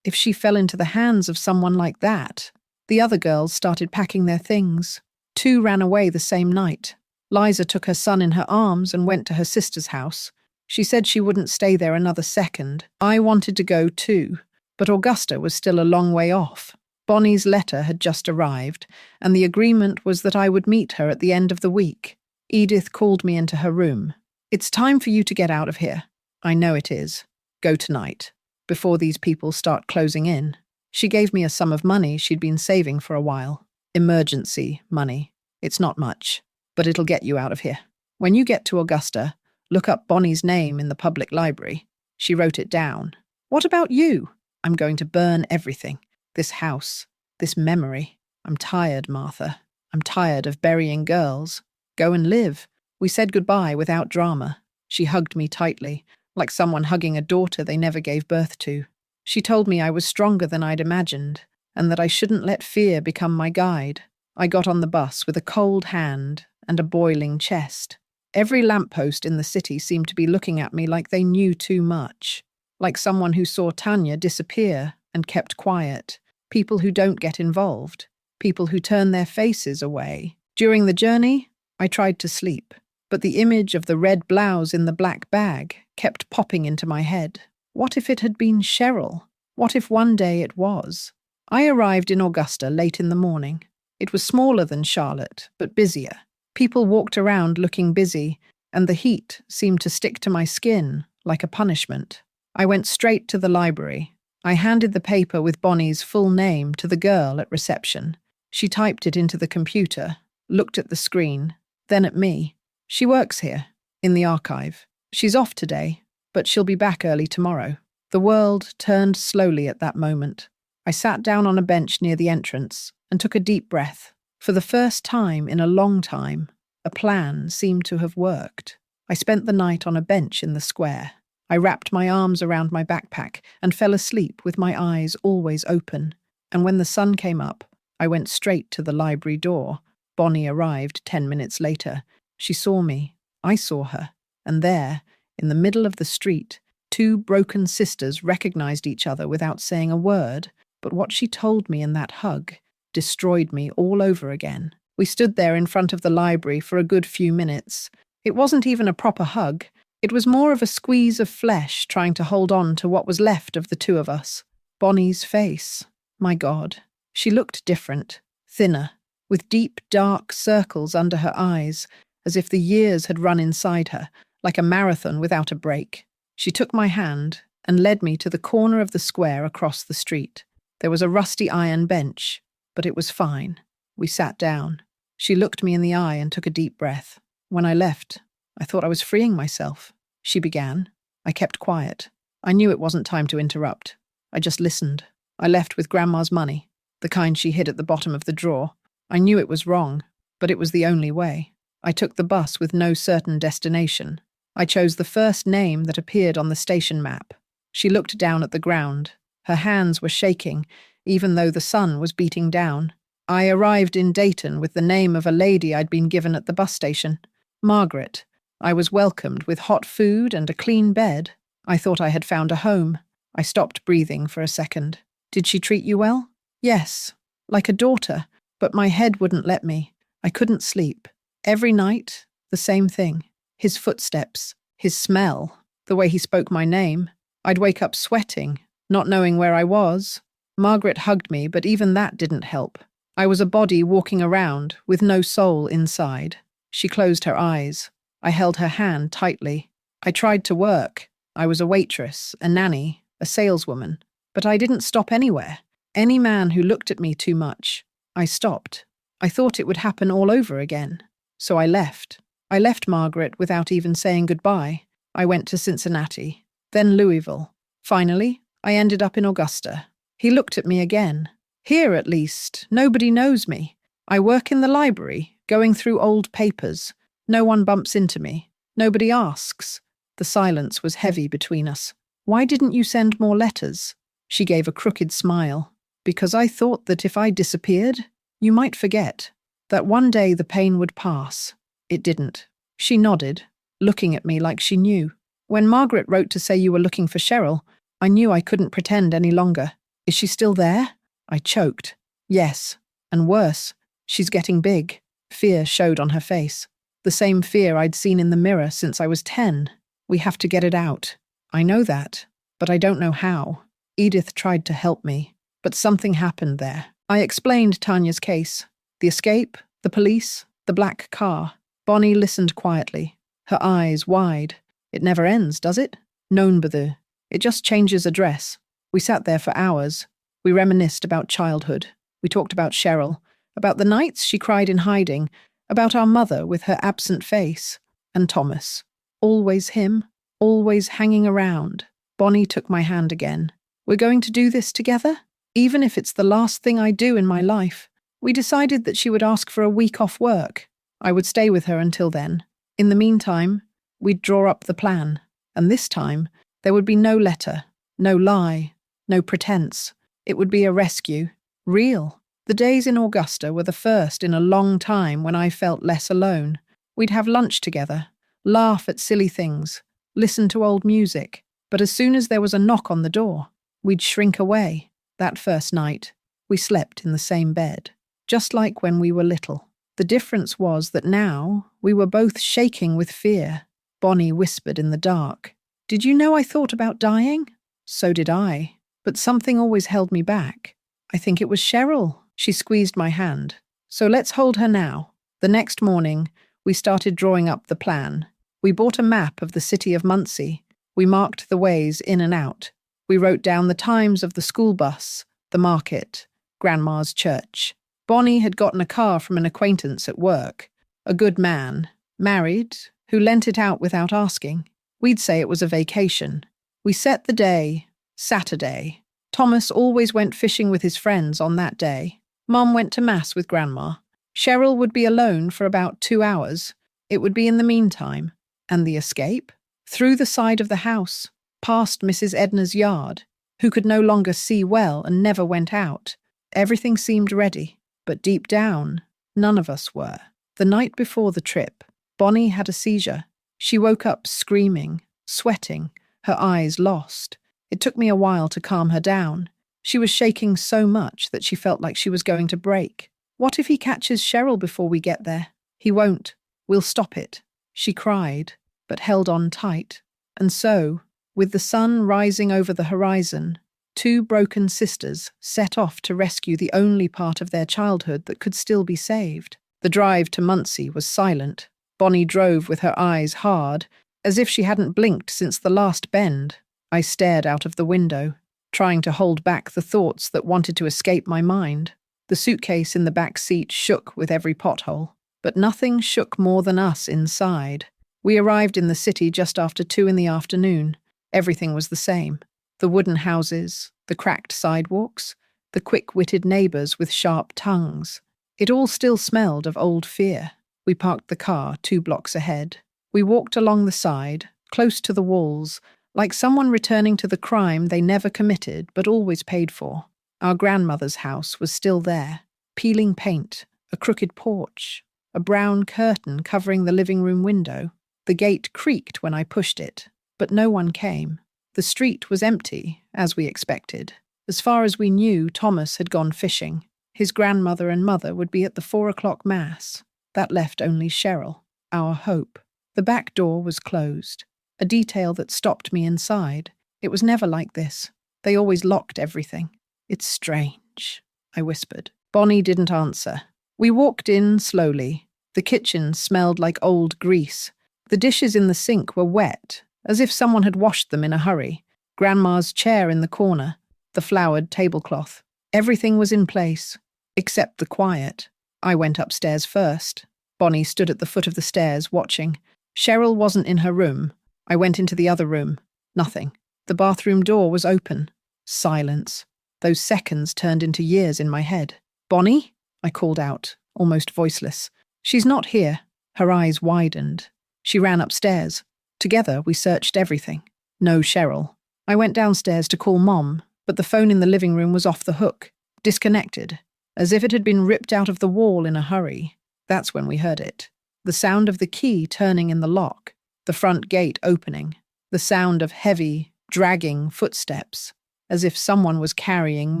A: if she fell into the hands of someone like that. The other girls started packing their things. 2 ran away the same night. Liza took her son in her arms and went to her sister's house. She said she wouldn't stay there another second. I wanted to go too, but Augusta was still a long way off. Bonnie's letter had just arrived, and the agreement was that I would meet her at the end of the week. Edith called me into her room. "It's time for you to get out of here." "I know it is. Go tonight, before these people start closing in." She gave me a sum of money she'd been saving for a while. Emergency money. It's not much, but it'll get you out of here. When you get to Augusta, look up Bonnie's name in the public library. She wrote it down. What about you? I'm going to burn everything. This house, this memory. I'm tired, Martha. I'm tired of burying girls. Go and live. We said goodbye without drama. She hugged me tightly, like someone hugging a daughter they never gave birth to. She told me I was stronger than I'd imagined, and that I shouldn't let fear become my guide. I got on the bus with a cold hand and a boiling chest. Every lamppost in the city seemed to be looking at me like they knew too much, like someone who saw Tanya disappear and kept quiet, people who don't get involved, people who turn their faces away. During the journey, I tried to sleep, but the image of the red blouse in the black bag kept popping into my head. What if it had been Cheryl? What if one day it was? I arrived in Augusta late in the morning. It was smaller than Charlotte, but busier. People walked around looking busy, and the heat seemed to stick to my skin like a punishment. I went straight to the library. I handed the paper with Bonnie's full name to the girl at reception. She typed it into the computer, looked at the screen, then at me. She works here, in the archive. She's off today, but she'll be back early tomorrow. The world turned slowly at that moment. I sat down on a bench near the entrance and took a deep breath. For the first time in a long time, a plan seemed to have worked. I spent the night on a bench in the square. I wrapped my arms around my backpack and fell asleep with my eyes always open. And when the sun came up, I went straight to the library door. Bonnie arrived 10 minutes later. She saw me. I saw her. And there, in the middle of the street, 2 broken sisters recognized each other without saying a word. But what she told me in that hug destroyed me all over again. We stood there in front of the library for a good few minutes. It wasn't even a proper hug. It was more of a squeeze of flesh trying to hold on to what was left of the 2 of us. Bonnie's face. My God. She looked different, thinner, with deep, dark circles under her eyes, as if the years had run inside her, like a marathon without a break. She took my hand and led me to the corner of the square across the street. There was a rusty iron bench, but it was fine. We sat down. She looked me in the eye and took a deep breath. When I left, I thought I was freeing myself. She began. I kept quiet. I knew it wasn't time to interrupt. I just listened. I left with Grandma's money, the kind she hid at the bottom of the drawer. I knew it was wrong, but it was the only way. I took the bus with no certain destination. I chose the first name that appeared on the station map. She looked down at the ground. Her hands were shaking, even though the sun was beating down. I arrived in Dayton with the name of a lady I'd been given at the bus station. Margaret. I was welcomed with hot food and a clean bed. I thought I had found a home. I stopped breathing for a second. Did she treat you well? Yes, like a daughter, but my head wouldn't let me. I couldn't sleep. Every night, the same thing. His footsteps, his smell, the way he spoke my name. I'd wake up sweating, not knowing where I was. Margaret hugged me, but even that didn't help. I was a body walking around with no soul inside. She closed her eyes. I held her hand tightly. I tried to work. I was a waitress, a nanny, a saleswoman, but I didn't stop anywhere. Any man who looked at me too much, I stopped. I thought it would happen all over again. So I left. I left Margaret without even saying goodbye. I went to Cincinnati, then Louisville. Finally, I ended up in Augusta. He looked at me again. Here, at least, nobody knows me. I work in the library, going through old papers. No one bumps into me. Nobody asks. The silence was heavy between us. Why didn't you send more letters? She gave a crooked smile. Because I thought that if I disappeared, you might forget. That one day the pain would pass. It didn't. She nodded, looking at me like she knew. When Margaret wrote to say you were looking for Cheryl, I knew I couldn't pretend any longer. Is she still there? I choked. Yes. And worse, she's getting big. Fear showed on her face. The same fear I'd seen in the mirror since I was 10. We have to get it out. I know that, but I don't know how. Edith tried to help me, but something happened there. I explained Tanya's case. The escape, the police, the black car. Bonnie listened quietly, her eyes wide. It never ends, does it? Nonbadu. It just changes address. We sat there for hours. We reminisced about childhood. We talked about Cheryl, about the nights she cried in hiding, about our mother with her absent face, and Thomas. Always him, always hanging around. Bonnie took my hand again. We're going to do this together? Even if it's the last thing I do in my life. We decided that she would ask for a week off work. I would stay with her until then. In the meantime, we'd draw up the plan. And this time, there would be no letter, no lie, no pretense. It would be a rescue. Real. The days in Augusta were the first in a long time when I felt less alone. We'd have lunch together, laugh at silly things, listen to old music. But as soon as there was a knock on the door, we'd shrink away. That first night, we slept in the same bed, just like when we were little. The difference was that now we were both shaking with fear. Bonnie whispered in the dark, "Did you know I thought about dying?" So did I, but something always held me back. I think it was Cheryl. She squeezed my hand. So let's hold her now. The next morning, we started drawing up the plan. We bought a map of the city of Muncie. We marked the ways in and out. We wrote down the times of the school bus, the market, Grandma's church. Bonnie had gotten a car from an acquaintance at work, a good man, married, who lent it out without asking. We'd say it was a vacation. We set the day, Saturday. Thomas always went fishing with his friends on that day. Mum went to Mass with Grandma. Cheryl would be alone for about 2 hours. It would be in the meantime. And the escape? Through the side of the house, past Mrs. Edna's yard, who could no longer see well and never went out. Everything seemed ready, but deep down, none of us were. The night before the trip, Bonnie had a seizure. She woke up screaming, sweating, her eyes lost. It took me a while to calm her down. She was shaking so much that she felt like she was going to break. What if he catches Cheryl before we get there? He won't. We'll stop it. She cried, but held on tight. And so, with the sun rising over the horizon, 2 broken sisters set off to rescue the only part of their childhood that could still be saved. The drive to Muncie was silent. Bonnie drove with her eyes hard, as if she hadn't blinked since the last bend. I stared out of the window, trying to hold back the thoughts that wanted to escape my mind. The suitcase in the back seat shook with every pothole, but nothing shook more than us inside. We arrived in the city just after 2 in the afternoon. Everything was the same. The wooden houses, the cracked sidewalks, the quick-witted neighbours with sharp tongues. It all still smelled of old fear. We parked the car 2 blocks ahead. We walked along the side, close to the walls, like someone returning to the crime they never committed but always paid for. Our grandmother's house was still there, peeling paint, a crooked porch, a brown curtain covering the living room window. The gate creaked when I pushed it, but no one came. The street was empty, as we expected. As far as we knew, Thomas had gone fishing. His grandmother and mother would be at the 4 o'clock mass. That left only Cheryl, our hope. The back door was closed, a detail that stopped me inside. It was never like this. They always locked everything. "It's strange," I whispered. Bonnie didn't answer. We walked in slowly. The kitchen smelled like old grease. The dishes in the sink were wet, as if someone had washed them in a hurry. Grandma's chair in the corner, the flowered tablecloth. Everything was in place, except the quiet. I went upstairs first. Bonnie stood at the foot of the stairs, watching. Cheryl wasn't in her room. I went into the other room. Nothing. The bathroom door was open. Silence. Those seconds turned into years in my head. "Bonnie?" I called out, almost voiceless. She's not here. Her eyes widened. She ran upstairs. Together, we searched everything. No Cheryl. I went downstairs to call Mom, but the phone in the living room was off the hook, disconnected, as if it had been ripped out of the wall in a hurry. That's when we heard it. The sound of the key turning in the lock, the front gate opening, the sound of heavy, dragging footsteps, as if someone was carrying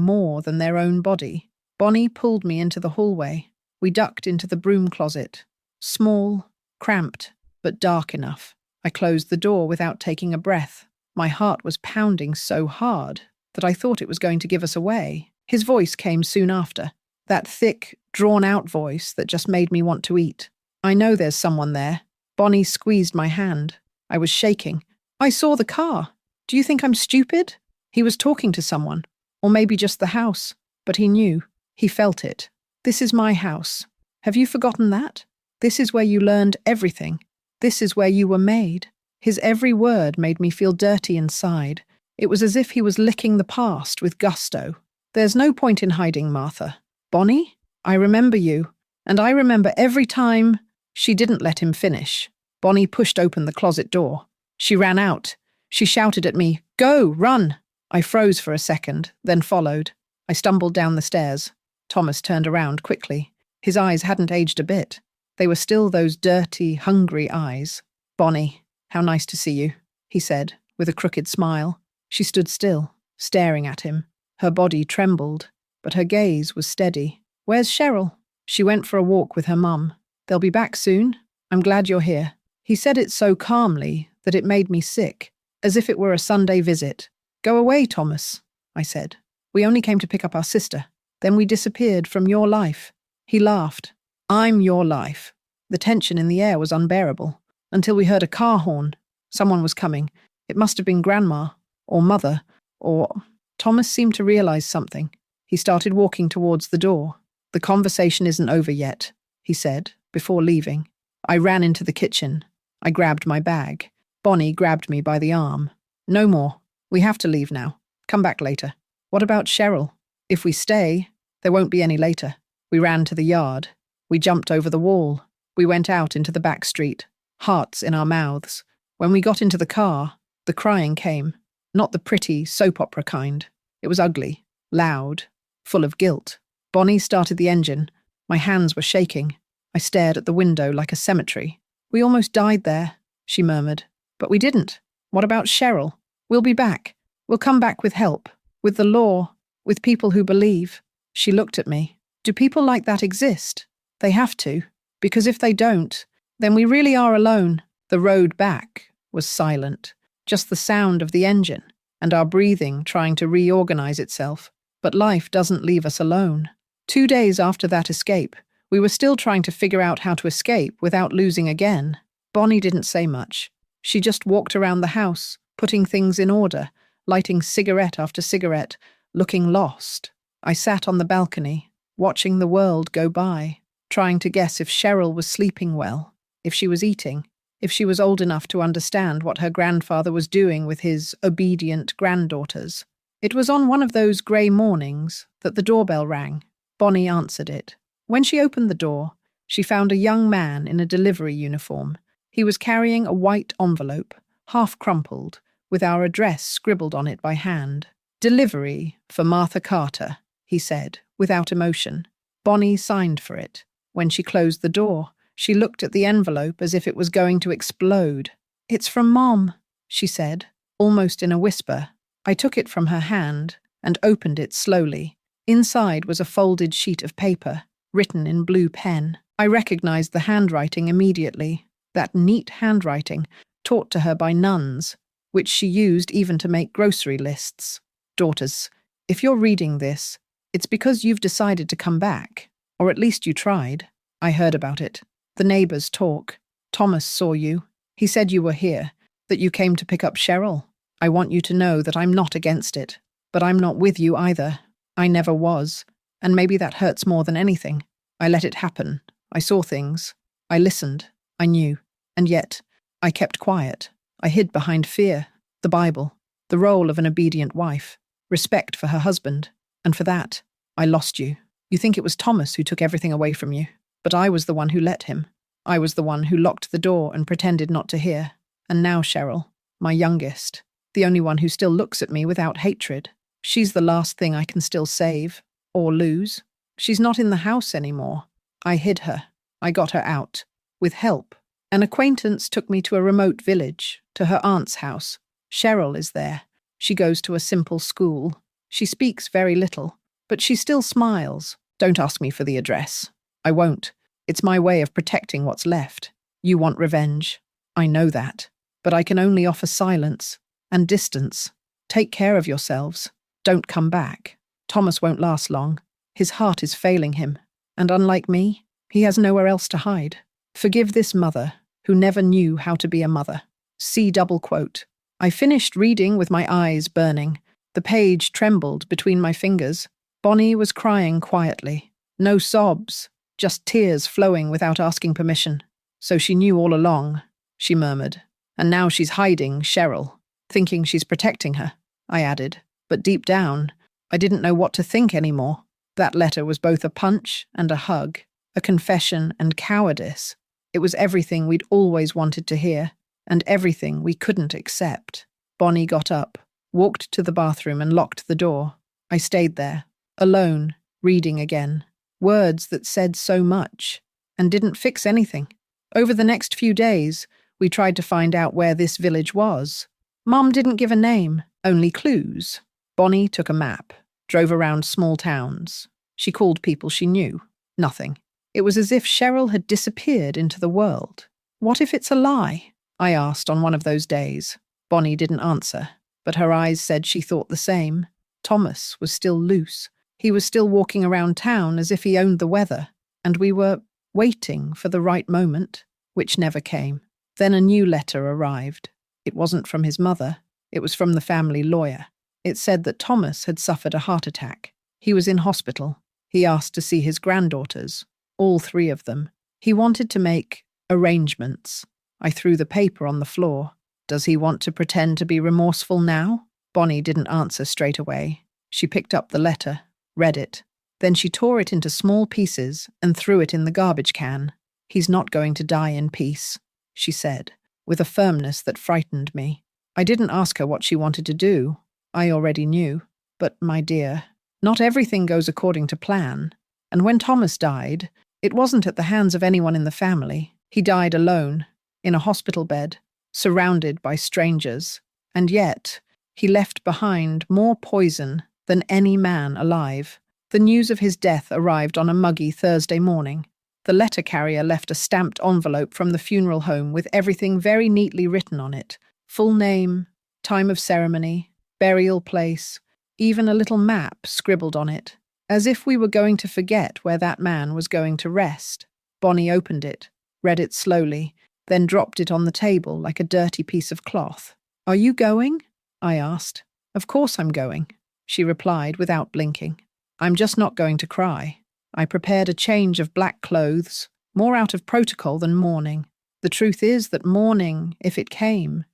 A: more than their own body. Bonnie pulled me into the hallway. We ducked into the broom closet. Small, cramped, but dark enough. I closed the door without taking a breath. My heart was pounding so hard that I thought it was going to give us away. His voice came soon after, that thick, drawn-out voice that just made me want to eat. I know there's someone there. Bonnie squeezed my hand. I was shaking. I saw the car. Do you think I'm stupid? He was talking to someone, or maybe just the house, but he knew. He felt it. This is my house. Have you forgotten that? This is where you learned everything. This is where you were made. His every word made me feel dirty inside. It was as if he was licking the past with gusto. There's no point in hiding, Martha. Bonnie, I remember you, and I remember every time. She didn't let him finish. Bonnie pushed open the closet door. She ran out. She shouted at me, "Go, run!" I froze for a second, then followed. I stumbled down the stairs. Thomas turned around quickly. His eyes hadn't aged a bit. They were still those dirty, hungry eyes. "Bonnie, how nice to see you," he said, with a crooked smile. She stood still, staring at him. Her body trembled, but her gaze was steady. "Where's Cheryl?" "She went for a walk with her mum. They'll be back soon. I'm glad you're here." He said it so calmly that it made me sick, as if it were a Sunday visit. "Go away, Thomas," I said. "We only came to pick up our sister. Then we disappeared from your life." He laughed. "I'm your life." The tension in the air was unbearable, until we heard a car horn. Someone was coming. It must have been Grandma, or Mother, or... Thomas seemed to realize something. He started walking towards the door. "The conversation isn't over yet," he said, before leaving. I ran into the kitchen. I grabbed my bag. Bonnie grabbed me by the arm. "No more. We have to leave now. Come back later." "What about Cheryl?" "If we stay, there won't be any later." We ran to the yard. We jumped over the wall. We went out into the back street, hearts in our mouths. When we got into the car, the crying came. Not the pretty, soap opera kind. It was ugly, loud, full of guilt. Bonnie started the engine. My hands were shaking. I stared at the window like a cemetery. "We almost died there," she murmured. "But we didn't. What about Cheryl? We'll be back. We'll come back with help, with the law, with people who believe." She looked at me. "Do people like that exist? They have to. Because if they don't, then we really are alone." The road back was silent. Just the sound of the engine, and our breathing trying to reorganize itself. But life doesn't leave us alone. 2 days after that escape, we were still trying to figure out how to escape without losing again. Bonnie didn't say much. She just walked around the house, putting things in order, lighting cigarette after cigarette, looking lost. I sat on the balcony, watching the world go by, trying to guess if Cheryl was sleeping well, if she was eating, if she was old enough to understand what her grandfather was doing with his obedient granddaughters. It was on one of those grey mornings that the doorbell rang. Bonnie answered it. When she opened the door, she found a young man in a delivery uniform. He was carrying a white envelope, half crumpled, with our address scribbled on it by hand. "Delivery for Martha Carter," he said, without emotion. Bonnie signed for it. When she closed the door, she looked at the envelope as if it was going to explode. "It's from Mom," she said, almost in a whisper. I took it from her hand and opened it slowly. Inside was a folded sheet of paper, written in blue pen. I recognized the handwriting immediately, that neat handwriting taught to her by nuns, which she used even to make grocery lists. "Daughters, if you're reading this, it's because you've decided to come back, or at least you tried. I heard about it. The neighbors talk. Thomas saw you. He said you were here, that you came to pick up Cheryl. I want you to know that I'm not against it, but I'm not with you either. I never was, and maybe that hurts more than anything. I let it happen. I saw things. I listened. I knew. And yet, I kept quiet. I hid behind fear, the Bible, the role of an obedient wife, respect for her husband, and for that, I lost you. You think it was Thomas who took everything away from you. But I was the one who let him. I was the one who locked the door and pretended not to hear. And now Cheryl, my youngest, the only one who still looks at me without hatred. She's the last thing I can still save, or lose. She's not in the house anymore. I hid her. I got her out. With help. An acquaintance took me to a remote village, to her aunt's house. Cheryl is there. She goes to a simple school. She speaks very little, but she still smiles. Don't ask me for the address. I won't. It's my way of protecting what's left. You want revenge. I know that. But I can only offer silence and distance. Take care of yourselves. Don't come back. Thomas won't last long. His heart is failing him. And unlike me, he has nowhere else to hide. Forgive this mother, who never knew how to be a mother. See double quote. I finished reading with my eyes burning. The page trembled between my fingers. Bonnie was crying quietly. No sobs, just tears flowing without asking permission. So she knew all along, she murmured. And now she's hiding Cheryl, thinking she's protecting her, I added. But deep down, I didn't know what to think anymore. That letter was both a punch and a hug, a confession and cowardice. It was everything we'd always wanted to hear, and everything we couldn't accept. Bonnie got up, walked to the bathroom and locked the door. I stayed there, alone, reading again. Words that said so much, and didn't fix anything. Over the next few days, we tried to find out where this village was. Mum didn't give a name, only clues. Bonnie took a map, drove around small towns. She called people she knew. Nothing. It was as if Cheryl had disappeared into the world. What if it's a lie? I asked on one of those days. Bonnie didn't answer, but her eyes said she thought the same. Thomas was still loose. He was still walking around town as if he owned the weather, and we were waiting for the right moment, which never came. Then a new letter arrived. It wasn't from his mother. It was from the family lawyer. It said that Thomas had suffered a heart attack. He was in hospital. He asked to see his granddaughters, all three of them. He wanted to make arrangements. I threw the paper on the floor. Does he want to pretend to be remorseful now? Bonnie didn't answer straight away. She picked up the letter, read it. Then she tore it into small pieces and threw it in the garbage can. He's not going to die in peace, she said, with a firmness that frightened me. I didn't ask her what she wanted to do. I already knew. But, my dear, not everything goes according to plan. And when Thomas died, it wasn't at the hands of anyone in the family. He died alone, in a hospital bed, surrounded by strangers. And yet, he left behind more poison than any man alive. The news of his death arrived on a muggy Thursday morning. The letter carrier left a stamped envelope from the funeral home with everything very neatly written on it. Full name, time of ceremony, burial place, even a little map scribbled on it, as if we were going to forget where that man was going to rest. Bonnie opened it, read it slowly, then dropped it on the table like a dirty piece of cloth. "Are you going?" I asked. "Of course I'm going," she replied without blinking. "I'm just not going to cry." I prepared a change of black clothes, more out of protocol than mourning. The truth is that mourning, if it came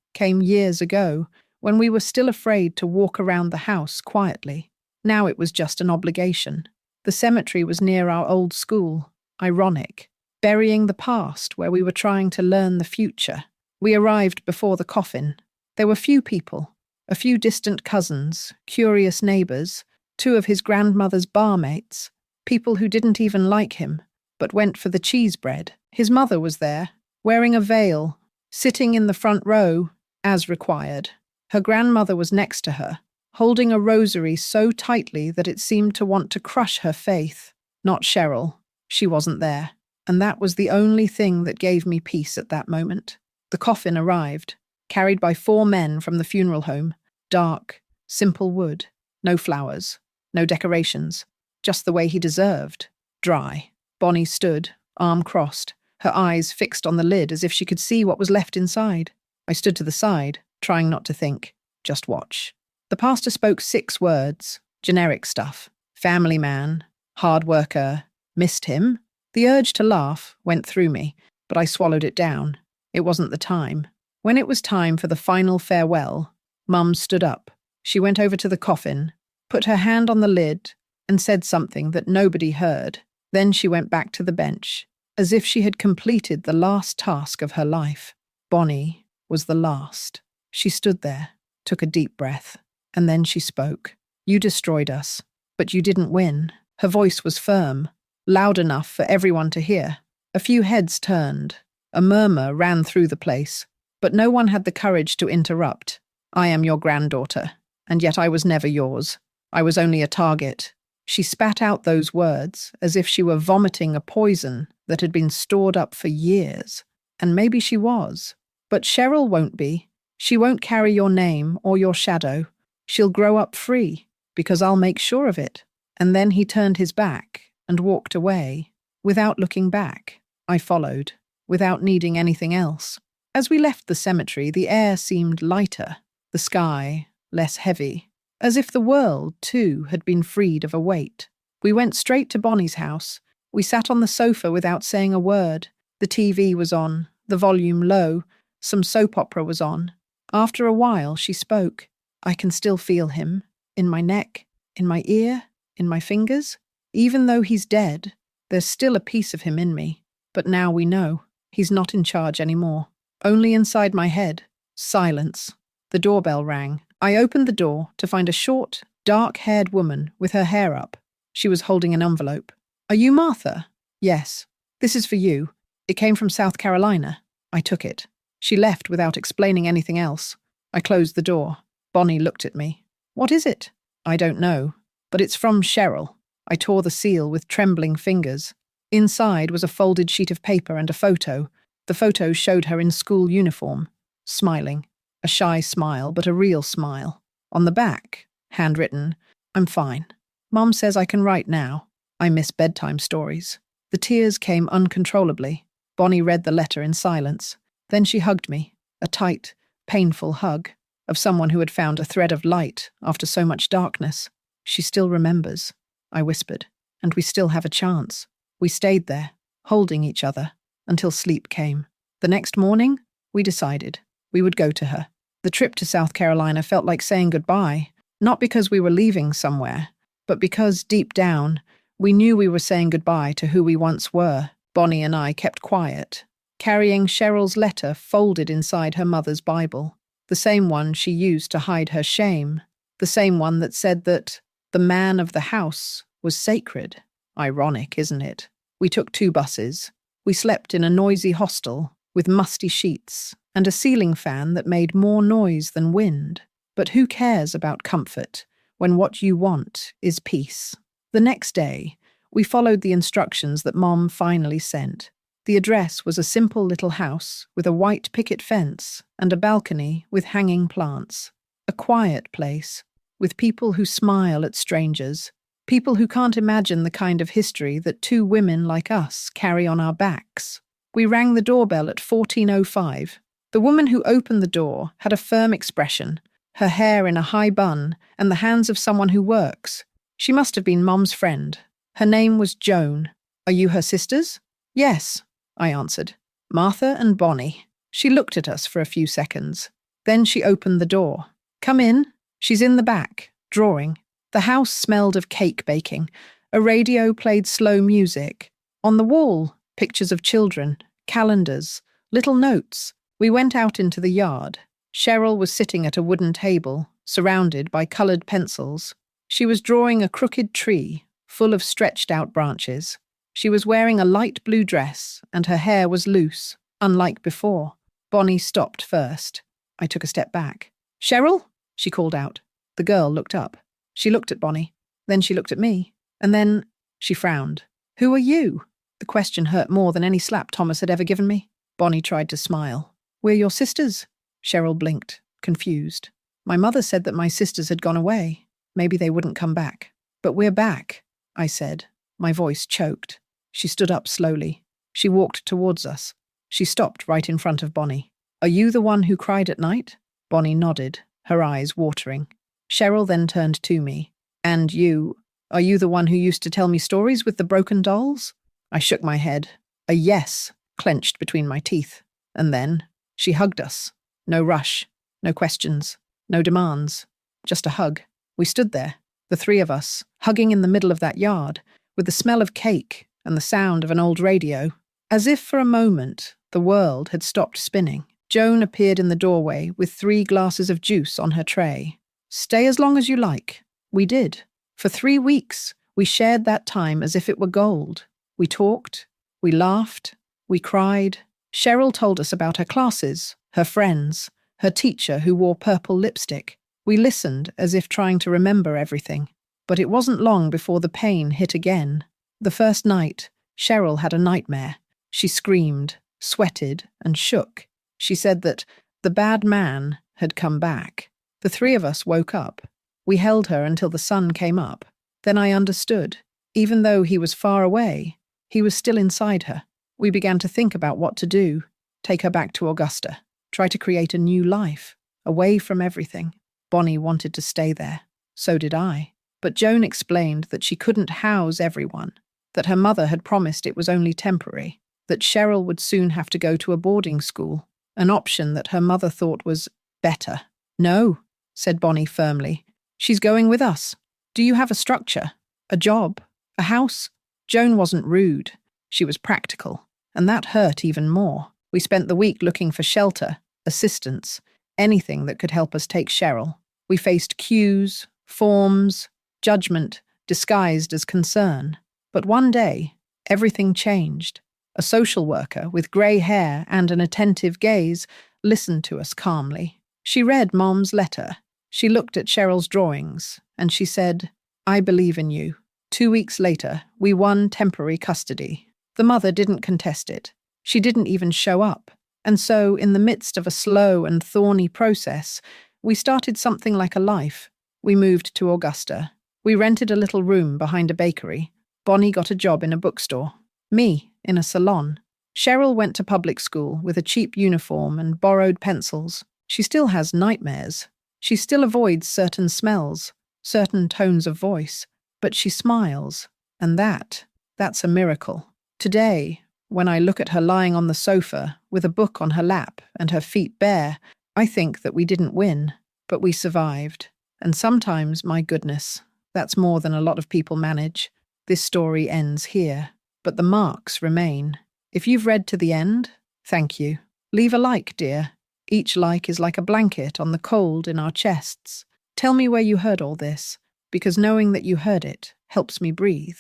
A: years ago, when we were still afraid to walk around the house quietly. Now it was just an obligation. The cemetery was near our old school. Ironic. Burying the past where we were trying to learn the future. We arrived before the coffin. There were few people, a few distant cousins, curious neighbours, 2 of his grandmother's barmaids, people who didn't even like him, but went for the cheese bread. His mother was there, wearing a veil, sitting in the front row, as required. Her grandmother was next to her, holding a rosary so tightly that it seemed to want to crush her faith. Not Cheryl. She wasn't there. And that was the only thing that gave me peace at that moment. The coffin arrived, carried by 4 men from the funeral home. Dark, simple wood. No flowers. No decorations. Just the way he deserved. Dry. Bonnie stood, arm crossed, her eyes fixed on the lid as if she could see what was left inside. I stood to the side, trying not to think. Just watch. The pastor spoke 6 words. Generic stuff. Family man. Hard worker. Missed him. The urge to laugh went through me, but I swallowed it down. It wasn't the time. When it was time for the final farewell, Mum stood up. She went over to the coffin, put her hand on the lid, and said something that nobody heard. Then she went back to the bench. as if she had completed the last task of her life. Bonnie was the last. She stood there, took a deep breath, and then she spoke. "You destroyed us, but you didn't win." Her voice was firm, loud enough for everyone to hear. A few heads turned. A murmur ran through the place, but no one had the courage to interrupt. "I am your granddaughter, and yet I was never yours. I was only a target." She spat out those words as if she were vomiting a poison that had been stored up for years. And maybe she was. But Cheryl won't be. She won't carry your name or your shadow. She'll grow up free, because I'll make sure of it. And then he turned his back and walked away, without looking back. I followed, without needing anything else. As we left the cemetery, the air seemed lighter, the sky less heavy, as if the world, too, had been freed of a weight. We went straight to Bonnie's house. We sat on the sofa without saying a word. The TV was on, the volume low. Some soap opera was on. After a while, she spoke. "I can still feel him, in my neck, in my ear, in my fingers. Even though he's dead, there's still a piece of him in me. But now we know, he's not in charge anymore. Only inside my head. Silence." The doorbell rang. I opened the door to find a short, dark-haired woman with her hair up. She was holding an envelope. "Are you Martha?" "Yes. This is for you. It came from South Carolina." I took it. She left without explaining anything else. I closed the door. Bonnie looked at me. "What is it?" "I don't know, but it's from Cheryl." I tore the seal with trembling fingers. Inside was a folded sheet of paper and a photo. The photo showed her in school uniform, smiling. A shy smile, but a real smile. On the back, handwritten, "I'm fine. Mom says I can write now. I miss bedtime stories." The tears came uncontrollably. Bonnie read the letter in silence. Then she hugged me, a tight, painful hug of someone who had found a thread of light after so much darkness. "She still remembers," I whispered, "and we still have a chance." We stayed there, holding each other, until sleep came. The next morning, we decided we would go to her. The trip to South Carolina felt like saying goodbye, not because we were leaving somewhere, but because, deep down, we knew we were saying goodbye to who we once were. Bonnie and I kept quiet, carrying Cheryl's letter folded inside her mother's Bible, the same one she used to hide her shame, the same one that said that the man of the house was sacred. Ironic, isn't it? We took 2 buses. We slept in a noisy hostel with musty sheets and a ceiling fan that made more noise than wind. But who cares about comfort when what you want is peace? The next day, we followed the instructions that Mom finally sent. The address was a simple little house with a white picket fence and a balcony with hanging plants. A quiet place, with people who smile at strangers, people who can't imagine the kind of history that 2 women like us carry on our backs. We rang the doorbell at 14:05. The woman who opened the door had a firm expression, her hair in a high bun and the hands of someone who works. She must have been Mom's friend. Her name was Joan. "Are you her sisters?" "Yes," I answered. "Martha and Bonnie." She looked at us for a few seconds. Then she opened the door. "Come in. She's in the back, drawing." The house smelled of cake baking. A radio played slow music. On the wall, pictures of children, calendars, little notes. We went out into the yard. Cheryl was sitting at a wooden table, surrounded by coloured pencils. She was drawing a crooked tree, full of stretched-out branches. She was wearing a light blue dress, and her hair was loose, unlike before. Bonnie stopped first. I took a step back. "Cheryl?" she called out. The girl looked up. She looked at Bonnie. Then she looked at me. And then she frowned. "Who are you?" The question hurt more than any slap Thomas had ever given me. Bonnie tried to smile. "We're your sisters." Cheryl blinked, confused. "My mother said that my sisters had gone away. Maybe they wouldn't come back." "But we're back," I said. My voice choked. She stood up slowly. She walked towards us. She stopped right in front of Bonnie. "Are you the one who cried at night?" Bonnie nodded, her eyes watering. Cheryl then turned to me. "And you, are you the one who used to tell me stories with the broken dolls?" I shook my head. A yes clenched between my teeth. And then she hugged us. No rush, no questions, no demands. Just a hug. We stood there, the 3 of us, hugging in the middle of that yard, with the smell of cake and the sound of an old radio. As if for a moment, the world had stopped spinning. Joan appeared in the doorway with 3 glasses of juice on her tray. "Stay as long as you like." We did. For 3 weeks, we shared that time as if it were gold. We talked, we laughed, we cried. Cheryl told us about her classes, her friends, her teacher who wore purple lipstick. We listened as if trying to remember everything. But it wasn't long before the pain hit again. The first night, Cheryl had a nightmare. She screamed, sweated, and shook. She said that the bad man had come back. The 3 of us woke up. We held her until the sun came up. Then I understood. Even though he was far away, he was still inside her. We began to think about what to do. Take her back to Augusta. Try to create a new life, away from everything. Bonnie wanted to stay there. So did I. But Joan explained that she couldn't house everyone, that her mother had promised it was only temporary, that Cheryl would soon have to go to a boarding school, an option that her mother thought was better. "No," said Bonnie firmly. "She's going with us. Do you have a structure? A job? A house?" Joan wasn't rude. She was practical, and that hurt even more. We spent the week looking for shelter, assistance, anything that could help us take Cheryl. We faced queues, forms, judgment disguised as concern. But one day, everything changed. A social worker with grey hair and an attentive gaze listened to us calmly. She read Mom's letter. She looked at Cheryl's drawings, and she said, "I believe in you." 2 weeks later, we won temporary custody. The mother didn't contest it. She didn't even show up. And so, in the midst of a slow and thorny process, we started something like a life. We moved to Augusta. We rented a little room behind a bakery. Bonnie got a job in a bookstore. Me, in a salon. Cheryl went to public school with a cheap uniform and borrowed pencils. She still has nightmares. She still avoids certain smells, certain tones of voice. But she smiles. And that's a miracle. Today, when I look at her lying on the sofa with a book on her lap and her feet bare, I think that we didn't win, but we survived. And sometimes, my goodness, that's more than a lot of people manage. This story ends here, but the marks remain. If you've read to the end, thank you. Leave a like, dear. Each like is like a blanket on the cold in our chests. Tell me where you heard all this, because knowing that you heard it helps me breathe.